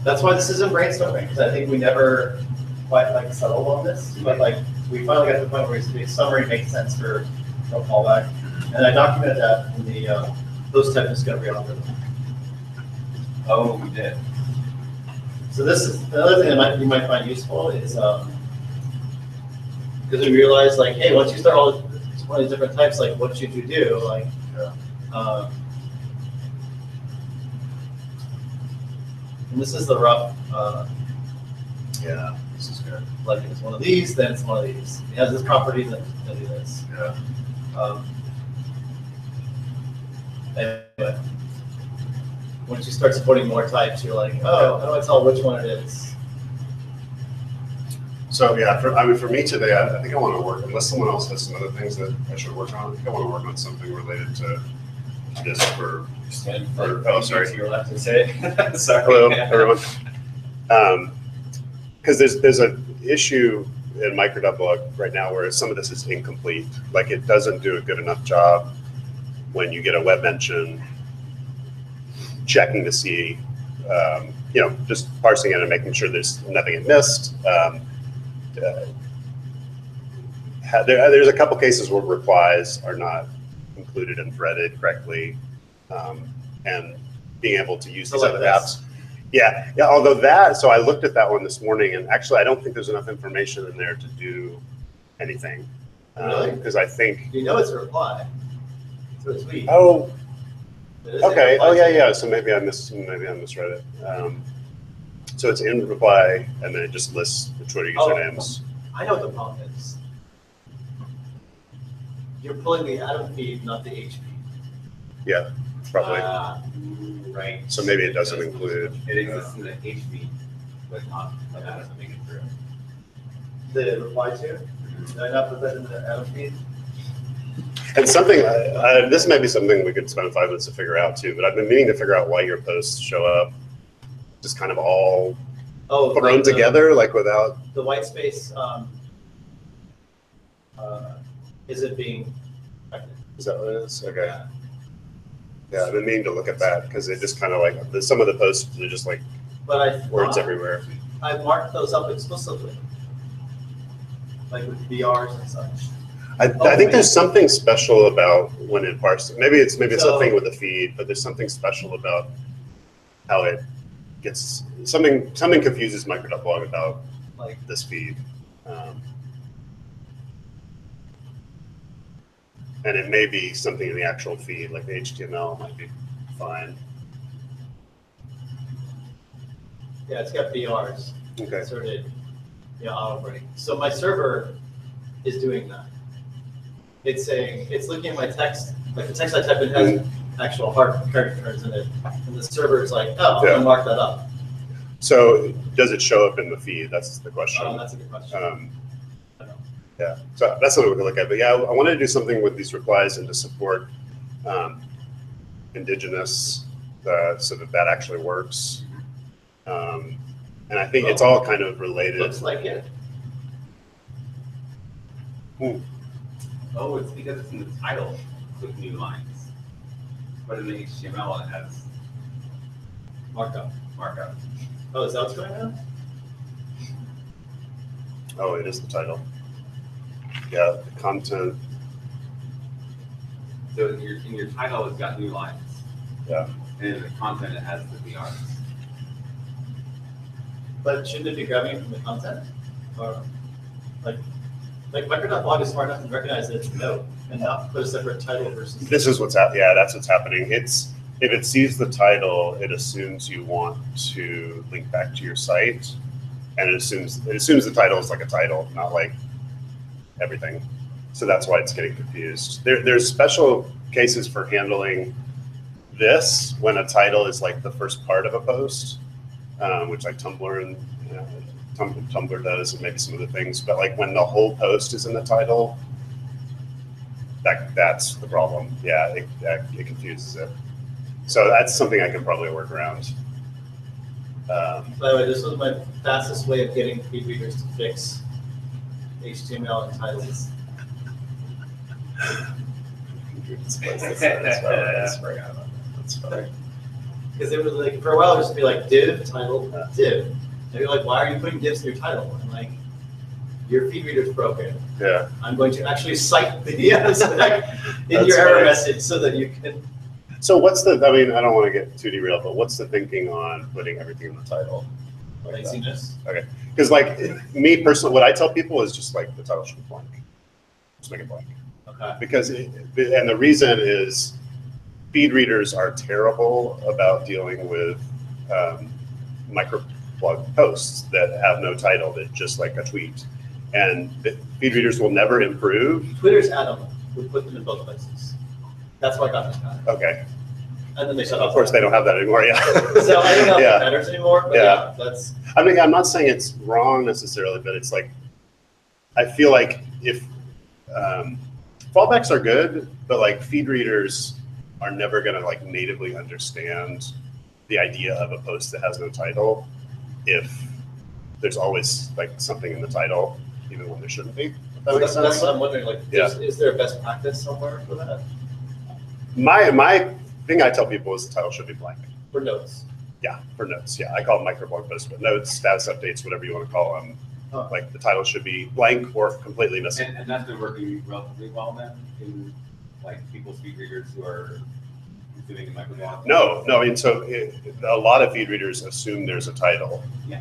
That's why this isn't brainstorming, because I think we never quite like settled on this, but like we finally got to the point where the summary makes sense for a fallback, and I documented that in the post type discovery algorithm. Oh, we did. So this is another thing that you might find useful is because we realized like, hey, once you start all one of these different types, like what should you do? Like, and this is the rough. Yeah, this is good. Like it's one of these, then it's one of these. It has this property, then it'll do this. Yeah. Anyway, once you start supporting more types, you're like, oh, how do I tell which one it is? So yeah, for me today, I think I want to work, unless someone else has some other things that I should work on, I think I want to work on something related to this for oh, sorry. You're allowed to say. Sorry. Hello, everyone. Because there's an issue in micro.blog right now where some of this is incomplete. Like it doesn't do a good enough job when you get a web mention, checking to see, just parsing it and making sure there's nothing it missed. There's a couple cases where replies are not included and threaded correctly, and being able to use these other apps. Yeah. Although so I looked at that one this morning, and actually I don't think there's enough information in there to do anything. Really? Because I think You know it's a reply. So it's tweet. oh. It is a Okay. reply Oh to- yeah. So maybe I misread it. So it's in reply, and then it just lists the Twitter usernames. I know what the problem is. You're pulling the Atom feed, not the H feed. Yeah, probably. Right. So maybe it doesn't include. It exists in the HB, but not that doesn't make it through. The reply to? Did I not put that in the Atom feed? And something, this may be something we could spend 5 minutes to figure out too, but I've been meaning to figure out why your posts show up just kind of all thrown like together, like without. The white space isn't being affected. Is that what it is? Okay. Yeah, I've been meaning to look at that because it just kind of like, some of the posts are just like But I words thought everywhere. I marked those up explicitly, like with BRs and such. I think there's something special about when it parses. Maybe it's So- something with the feed, but there's something special about how it gets something confuses micro.blog about Like this feed. And it may be something in the actual feed, like the HTML might be fine. yeah, it's got BRs Okay. inserted, auto break. So my server is doing that. It's saying it's looking at my text, like the text I type in has actual hard characters in it, and the server is like, oh, I'm Yeah. gonna mark that up. So does it show up in the feed? That's the question. That's a good question. I don't know. Yeah, so that's something we can look at. But yeah, I wanted to do something with these replies and to support indigenous so that actually works. And I think it's all kind of related. Looks like it. Oh, it's because it's in the title with new lines. But in the HTML, it has Markup. markup. Oh, is that what's going on? Oh, it is the title. Yeah, the content. So in your title, it's got new lines. Yeah. And in the content, it has the BRs. But shouldn't it be grabbing it from the content? Or like micro.blog is smart enough to recognize that it's a note and not put a separate title versus. This is what's happening. Yeah, that's what's happening. If it sees the title, it assumes you want to link back to your site, and it assumes the title is like a title, not like everything. So that's why it's getting confused. There's special cases for handling this when a title is like the first part of a post, which like Tumblr and Tumblr does, and maybe some other things. But like when the whole post is in the title, that's the problem. Yeah, it confuses it. So that's something I can probably work around. By the way, this was my fastest way of getting feed readers to fix HTML and titles. That's funny. Because it was like, for a while, it would just be like div, title, div. And you're like, why are you putting divs in your title? I'm like, your feed reader's broken. Yeah. I'm going to actually cite the aspect in That's your error funny. message so that you can. So what's the, I mean, I don't want to get too derailed, but what's the thinking on putting everything in the title? Laziness. Okay. Because like me personally, what I tell people is just like the title should be blank. Just make it blank. Okay. Because, and the reason is feed readers are terrible about dealing with microblog posts that have no title, that just like a tweet. And feed readers will never improve. Twitter's Adam would put them in both places. That's why I got this guy. Okay. And then they shut Of course, they don't have that anymore, yeah. So I don't know if Yeah. it matters anymore, but yeah, that's. I mean, I'm not saying it's wrong necessarily, but it's like, I feel like if fallbacks are good, but like feed readers are never going to like natively understand the idea of a post that has no title if there's always like something in the title, even when there shouldn't be. If that So makes that's sense. what I'm wondering, like, Yeah. is there a best practice somewhere for that? My thing I tell people is the title should be blank. For notes? Yeah, for notes. Yeah, I call them microblog posts, but notes, status updates, whatever you want to call them. Oh. Like the title should be blank or completely missing. And that's been working relatively well then in like people's feed readers who are consuming the microblog. No, and so a lot of feed readers assume there's a title. Yeah.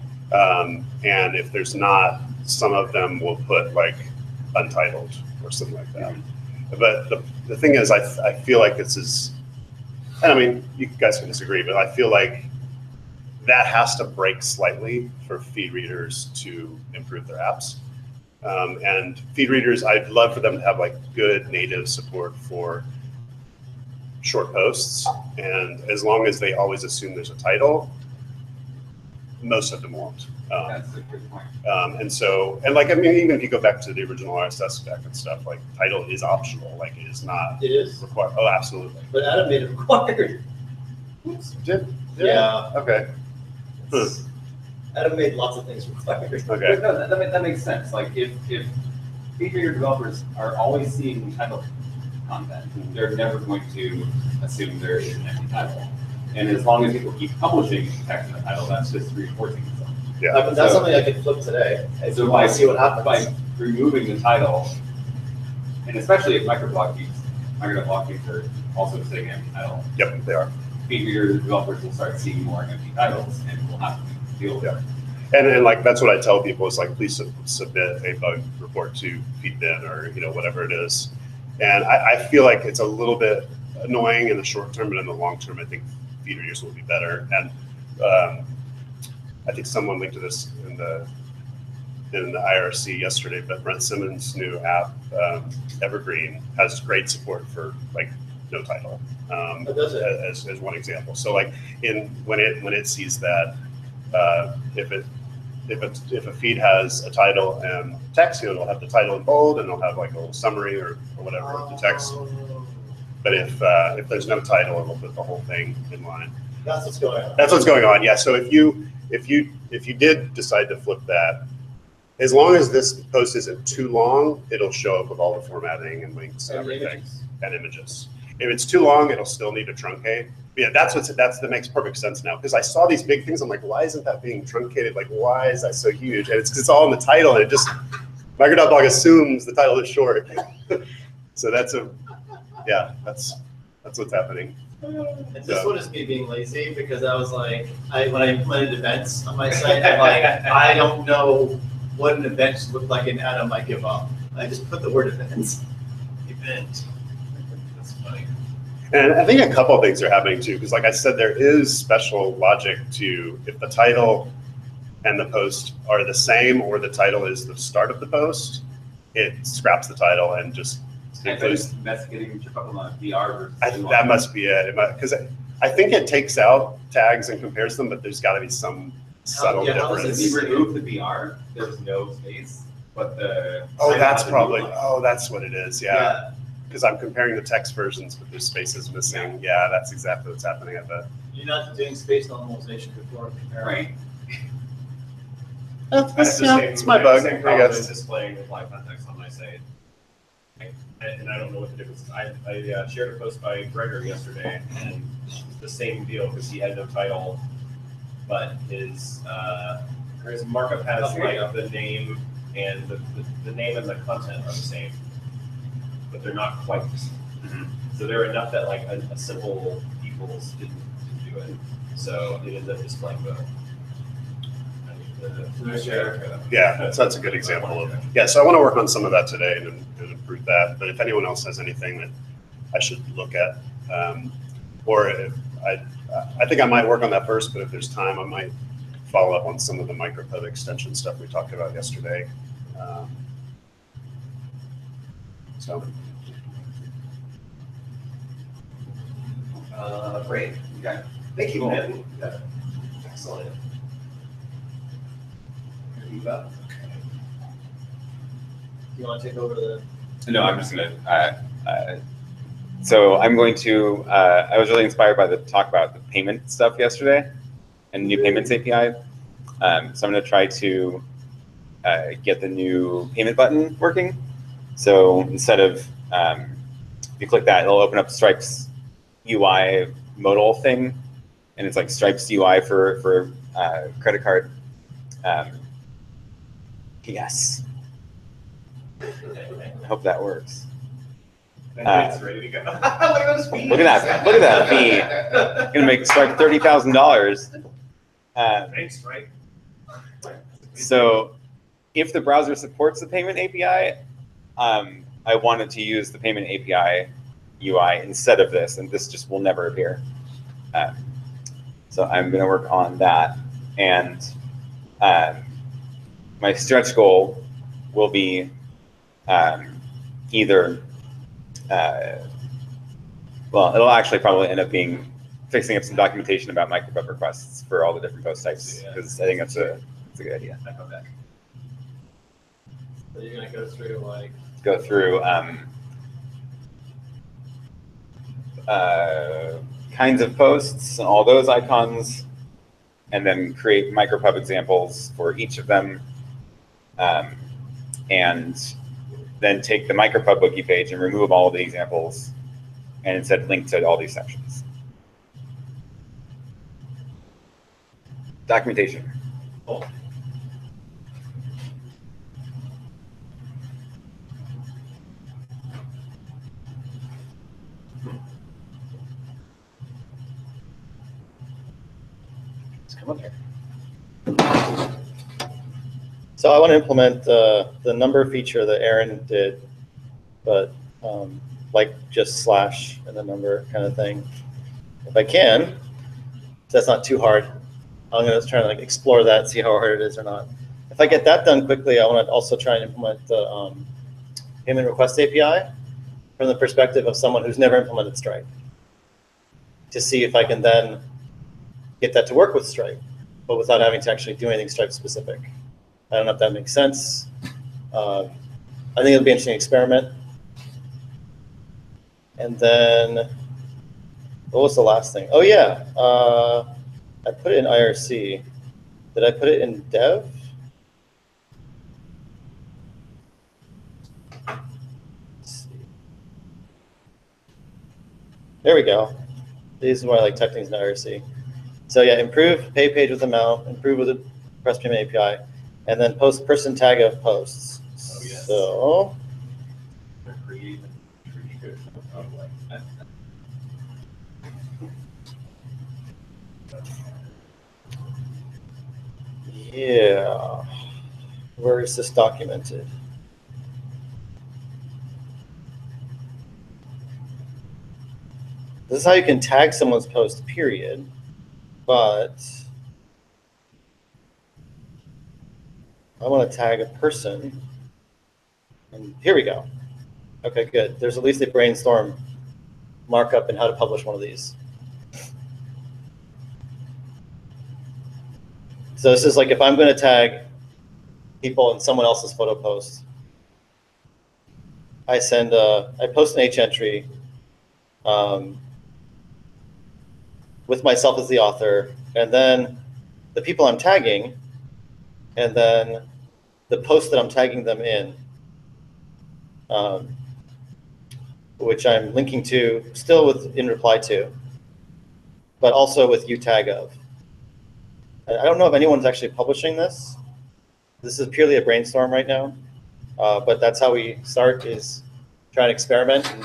And if there's not, some of them will put like untitled or something like that. But the thing is, I feel like this is, and I mean, you guys can disagree, but I feel like that has to break slightly for feed readers to improve their apps. And feed readers, I'd love for them to have like good native support for short posts. And as long as they always assume there's a title, most of them won't. That's a good point. And so, and like, I mean, even if you go back to the original RSS spec and stuff, like title is optional, like it is not It is. required. Oh, absolutely. But Adam made it required. Did? Yeah. Okay. Adam made lots of things required. Okay. No, that makes sense. Like if feed reader developers are always seeing title content, they're never going to assume there is an empty title. And as long as people keep publishing text in the title, that's just reinforcing itself. Yeah. That's So- something I could flip today. If So you want by to see what happens. By removing the title, and especially if microblog feeds are also saying empty title, Yep, they are. feed reader developers will start seeing more empty titles and will have to deal with it. And like, that's what I tell people is like, please submit a bug report to Feedbin or, you know, whatever it is. And I feel like it's a little bit annoying in the short term, but in the long term, I think feed readers will be better. And I think someone linked to this in the IRC yesterday, but Brent Simmons' new app, Evergreen, has great support for like no title, does it? as one example. So like when it sees that if a feed has a title and text, you know, it'll have the title in bold and it'll have like a little summary or whatever of the text. But if there's no title, it'll put the whole thing in line. That's what's going on. That's what's going on. Yeah. So if you did decide to flip that, as long as this post isn't too long, it'll show up with all the formatting and links and everything Images. and images. If it's too long, it'll still need to truncate. But yeah, that makes perfect sense now, because I saw these big things. I'm like, why isn't that being truncated? Like, why is that so huge? And it's all in the title, and it just micro.blog assumes the title is short. So that's what's happening. And this one is me being lazy, because I was like, when I implemented events on my site, I'm like, I don't know what an event should look like in Adam. I give up. I just put the word events. Event. That's funny. And I think a couple of things are happening too, because like I said, there is special logic to if the title and the post are the same, or the title is the start of the post, it scraps the title and just includes. That's getting tripped up on VR versus. That must be it, because I think it takes out tags and compares them, but there's got to be some subtle difference. If you remove the VR, there's no space, but the. That's probably. That's what it is. Yeah. Because I'm comparing the text versions, but there's spaces missing. Yeah, that's exactly what's happening. I bet. You're not doing space normalization before comparing. Right. It's my bug. Same I problem guess. as displaying with live context on my site. And I don't know what the difference is. I shared a post by Gregor yesterday, and the same deal because he had no title, but his markup has like the name and the name and the content are the same, but they're not quite the same. Mm-hmm. So they're enough that like a simple equals didn't do it. So it ended up displaying both. Yeah, so that's a good example of. Yeah, so I want to work on some of that today and improve that. But if anyone else has anything that I should look at, or if I think I might work on that first. But if there's time, I might follow up on some of the micropub extension stuff we talked about yesterday. So. Great. Okay. Thank you, man. Yeah. Excellent. You want to take over the? No, I'm just gonna. So I'm going to. I was really inspired by the talk about the payment stuff yesterday, and new payments API. So I'm going to try to get the new payment button working. So instead of if you click that, it'll open up Stripe's UI modal thing, and it's like Stripe's UI for credit card. Yes. I hope that works. It's ready to go. Look at those fees. Look at that fee. Gonna make Stripe $30,000. Thanks, Stripe. So, if the browser supports the payment API, I wanted to use the payment API UI instead of this, and this just will never appear. So I'm gonna work on that, and my stretch goal will be either, well, it'll actually probably end up being fixing up some documentation about micropub requests for all the different post types, because I think that's a good idea. So you're gonna go through like. Go through kinds of posts and all those icons, and then create micropub examples for each of them. And then take the micropub wiki page and remove all of the examples, and instead link to all these sections. Documentation. Cool. Let's come on here. So I want to implement the number feature that Aaron did, but like just slash and the number kind of thing. If I can, so that's not too hard. I'm going to try to like explore that, see how hard it is or not. If I get that done quickly, I want to also try and implement the payment request API from the perspective of someone who's never implemented Stripe, to see if I can then get that to work with Stripe, but without having to actually do anything Stripe specific. I don't know if that makes sense. I think it'll be an interesting experiment. And then, what was the last thing? Oh yeah, I put it in IRC. Did I put it in dev? Let's see. There we go. These are why I like type things in IRC. So yeah, improve pay page with amount, improve with the press payment API, and then post person tag of posts. Oh, yes. So yeah, where is this documented? This is how you can tag someone's post, period, but I want to tag a person. And here we go. Okay, good. There's at least a brainstorm markup in how to publish one of these. So this is like if I'm going to tag people in someone else's photo post, I post an H entry with myself as the author, and then the people I'm tagging, and then the post that I'm tagging them in, which I'm linking to still in reply to, but also with utag of. I don't know if anyone's actually publishing this. This is purely a brainstorm right now, but that's how we start, is try and experiment. And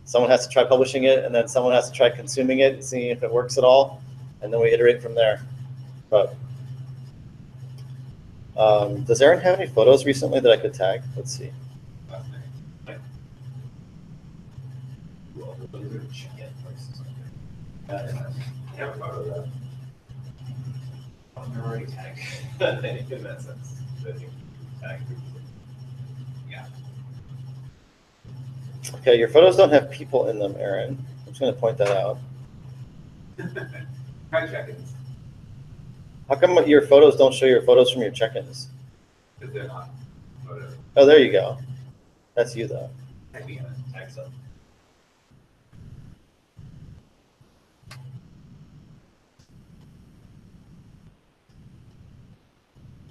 someone has to try publishing it, and then someone has to try consuming it and seeing if it works at all, and then we iterate from there. But does Aaron have any photos recently that I could tag? Let's see. I'm already tagged. In that sense, I think tag. Yeah. Okay, your photos don't have people in them, Aaron. I'm just going to point that out. Try check-ins, How come your photos don't show your photos from your check-ins? because they're not photos. Oh, there you go. That's you, though. Tagging in it, tag stuff.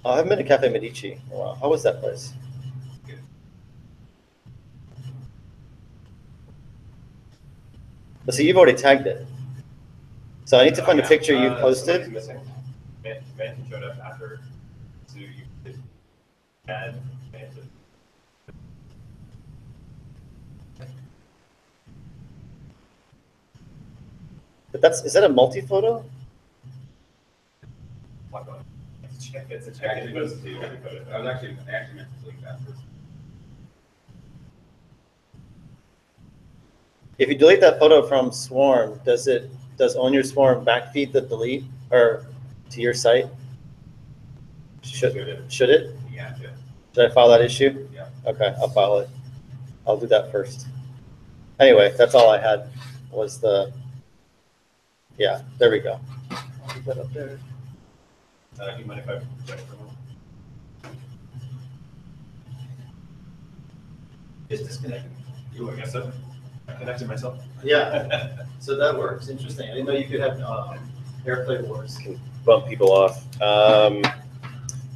I haven't been to Cafe Medici in a while. How was that place? Good. But see, you've already tagged it. So I need to find a Yeah, picture you somebody's posted. missing. Manton showed up after, so you could add Manton. But is that a multi-photo? What going? It's a check. It goes to every photo. I actually meant to delete that first. If you delete that photo from Swarm, does On Your Swarm backfeed the delete or to your site? Should it? Yeah, yeah. Should I file that issue? Yeah. Okay, I'll file it. I'll do that first. Anyway, that's all I had was the, yeah, there we go. I'll put that up there. Do you mind if I check for a moment? It's disconnected. I guess so. I connected myself. Yeah, so that works. Interesting. I didn't know you could have AirPlay wars. Bump people off. I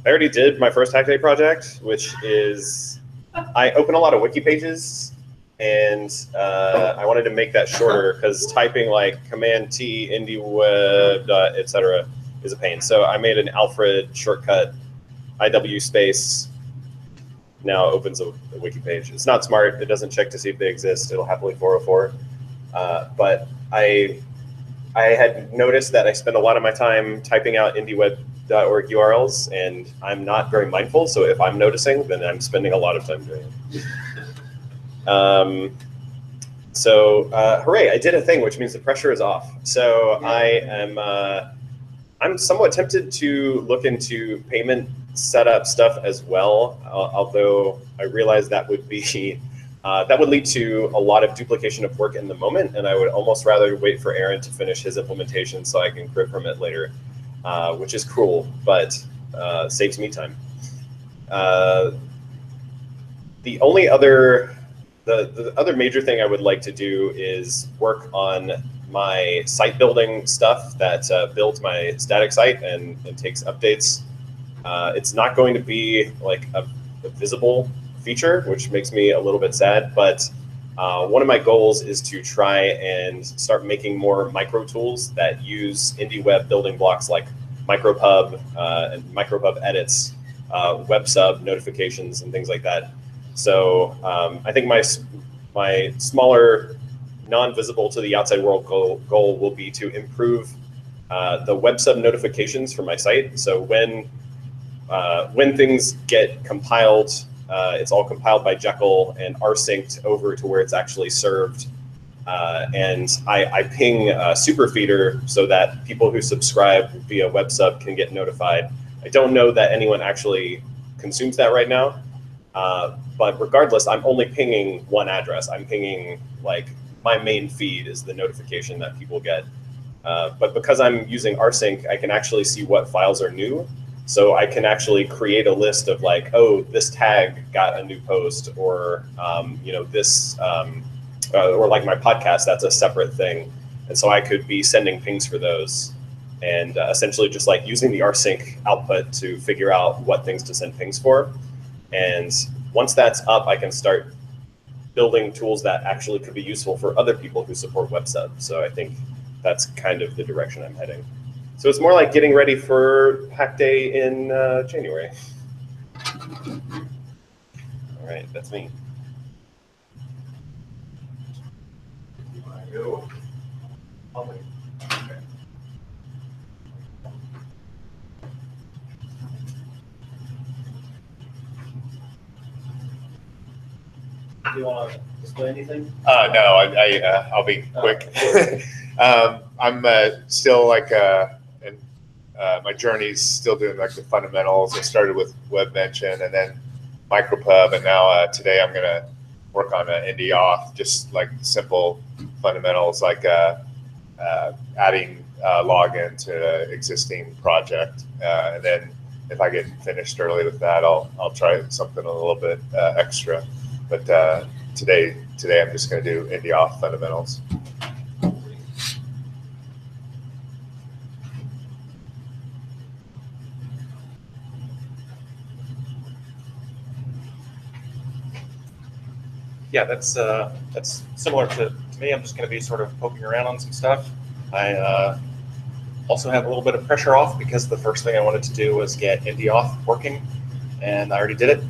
already did my first Hack Day project, which is I open a lot of wiki pages, and I wanted to make that shorter because typing like Command T, IndieWeb, etc. is a pain. So I made an Alfred shortcut, IW space. Now opens a wiki page. It's not smart. It doesn't check to see if they exist. It'll happily 404. But I had noticed that I spend a lot of my time typing out IndieWeb.org URLs, and I'm not very mindful. So if I'm noticing, then I'm spending a lot of time doing it. Hooray! I did a thing, which means the pressure is off. So yeah. I'm somewhat tempted to look into payment setup stuff as well, although I realize that would be that would lead to a lot of duplication of work in the moment, and I would almost rather wait for Aaron to finish his implementation so I can crib from it later, which is cruel, but saves me time. The other major thing I would like to do is work on my site building stuff that builds my static site and takes updates. It's not going to be like a visible feature, which makes me a little bit sad, but one of my goals is to try and start making more micro tools that use IndieWeb building blocks like micropub and micropub edits, web sub notifications, and things like that. So I think my smaller, non-visible to the outside world goal will be to improve the web sub notifications for my site. So when things get compiled, it's all compiled by Jekyll and rsynced over to where it's actually served. And I ping Superfeeder so that people who subscribe via web sub can get notified. I don't know that anyone actually consumes that right now. But regardless, I'm only pinging one address. I'm pinging, like, my main feed is the notification that people get. But because I'm using rsync, I can actually see what files are new. So I can actually create a list of, like, oh, this tag got a new post, or you know, this, or like my podcast, that's a separate thing. And so I could be sending pings for those, and essentially just like using the rsync output to figure out what things to send pings for. And once that's up, I can start building tools that actually could be useful for other people who support web sub. So I think that's kind of the direction I'm heading. So it's more like getting ready for Hack Day in January. All right, that's me. Go. Do you want to display anything? No, I'll be quick. I'm still like in my journey's still doing like the fundamentals. I started with WebMention and then MicroPub, and now today I'm gonna work on IndieAuth, just like simple fundamentals like adding login to an existing project, and then if I get finished early with that, I'll try something a little bit extra. But today I'm just going to do IndieAuth fundamentals. Yeah, that's similar to me. I'm just going to be sort of poking around on some stuff. I also have a little bit of pressure off because the first thing I wanted to do was get IndieAuth working, and I already did it,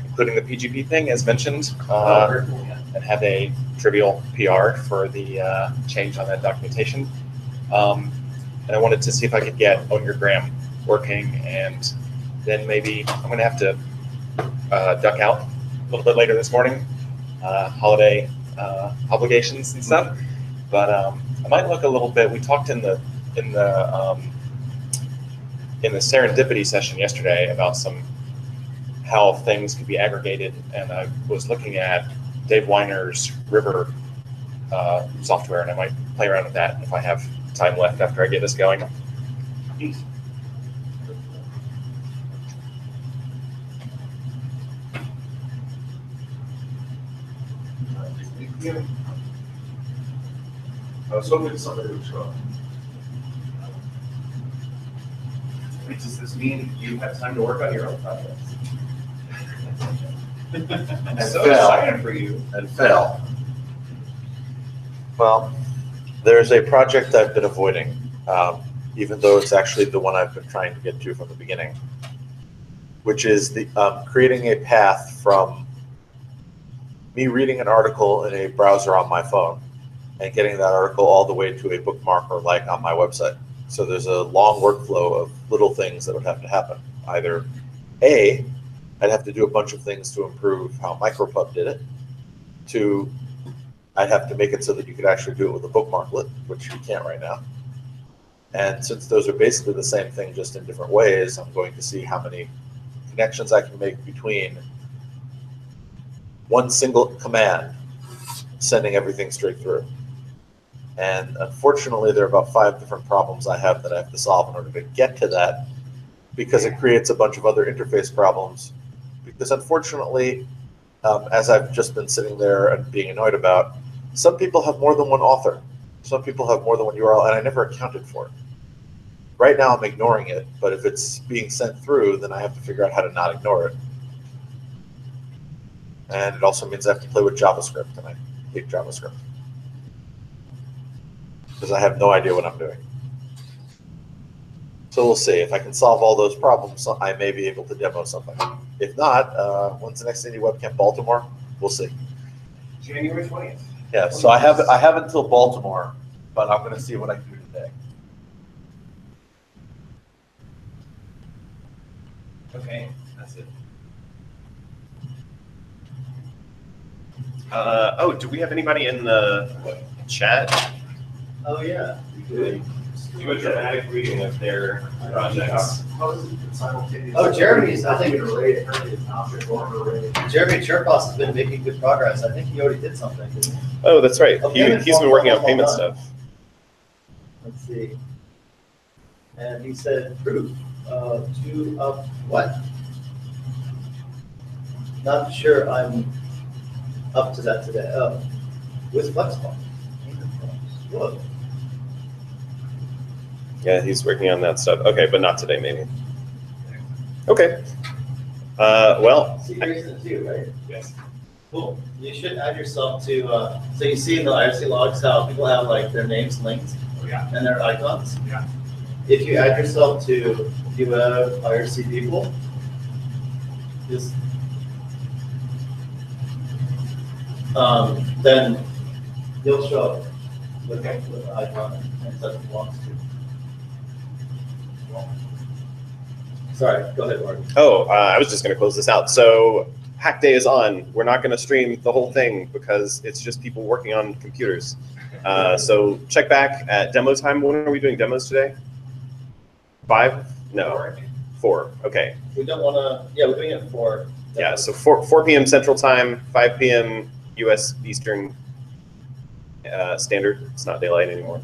including the PGP thing as mentioned, and have a trivial PR for the change on that documentation. And I wanted to see if I could get OwnYourGram working, and then maybe I'm going to have to duck out a little bit later this morning, holiday obligations and stuff. But I might look a little bit. We talked in the serendipity session yesterday about how things could be aggregated, and I was looking at Dave Weiner's River software, and I might play around with that if I have time left after I get this going. I was hoping somebody would show up. Does this mean you have time to work on your own projects? I'm so excited for you. And fail. Well, there's a project I've been avoiding, even though it's actually the one I've been trying to get to from the beginning, which is the creating a path from me reading an article in a browser on my phone and getting that article all the way to a bookmark or like on my website. So there's a long workflow of little things that would have to happen. Either A, I'd have to do a bunch of things to improve how MicroPub did it. Two, I'd have to make it so that you could actually do it with a bookmarklet, which you can't right now. And since those are basically the same thing, just in different ways, I'm going to see how many connections I can make between one single command sending everything straight through. And unfortunately, there are about 5 different problems I have that I have to solve in order to get to that, because it creates a bunch of other interface problems. Because unfortunately, as I've just been sitting there and being annoyed about, some people have more than one author. Some people have more than one URL, and I never accounted for it. Right now, I'm ignoring it, but if it's being sent through, then I have to figure out how to not ignore it. And it also means I have to play with JavaScript, and I hate JavaScript, because I have no idea what I'm doing. So we'll see. If I can solve all those problems, I may be able to demo something. If not, when's the next IndieWebCamp? Baltimore? We'll see. January 20th. Yeah, so I have until Baltimore, but I'm going to see what I can do today. Okay, that's it. Oh, do we have anybody in the chat? Oh yeah, we do. do a dramatic reading of their projects. How is it simultaneous? Oh, Jeremy's, I think- An array, apparently it's an object or an array. Jeremy Cherkos has been making good progress. I think he already did something, didn't he? Oh, that's right. Oh, payment He's been form working on almost payment all done. stuff. Let's see. And he said proof to of what? Not sure I'm up to that today. Oh, with FlexPoint. Whoa. Yeah, he's working on that stuff. Okay, but not today, maybe. Okay. Well, See, Grayson too, right? Yes. Cool. You should add yourself to, so you see in the IRC logs how people have like their names linked Oh, yeah. and their icons? Yeah. If you add yourself to IndieWeb IRC people, just, then you'll show up with the icon and such belongs to. Sorry, go ahead, Mark. oh, I was just going to close this out. So Hack Day is on. We're not going to stream the whole thing because it's just people working on computers. So check back at demo time. When are we doing demos today? 5? No, 4. Okay. We don't want to, yeah, we're doing it for. Yeah, so 4 p.m. Central Time, 5 p.m. U.S. Eastern Standard. It's not daylight anymore.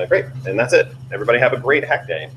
Great, and that's it. Everybody have a great Hack Day.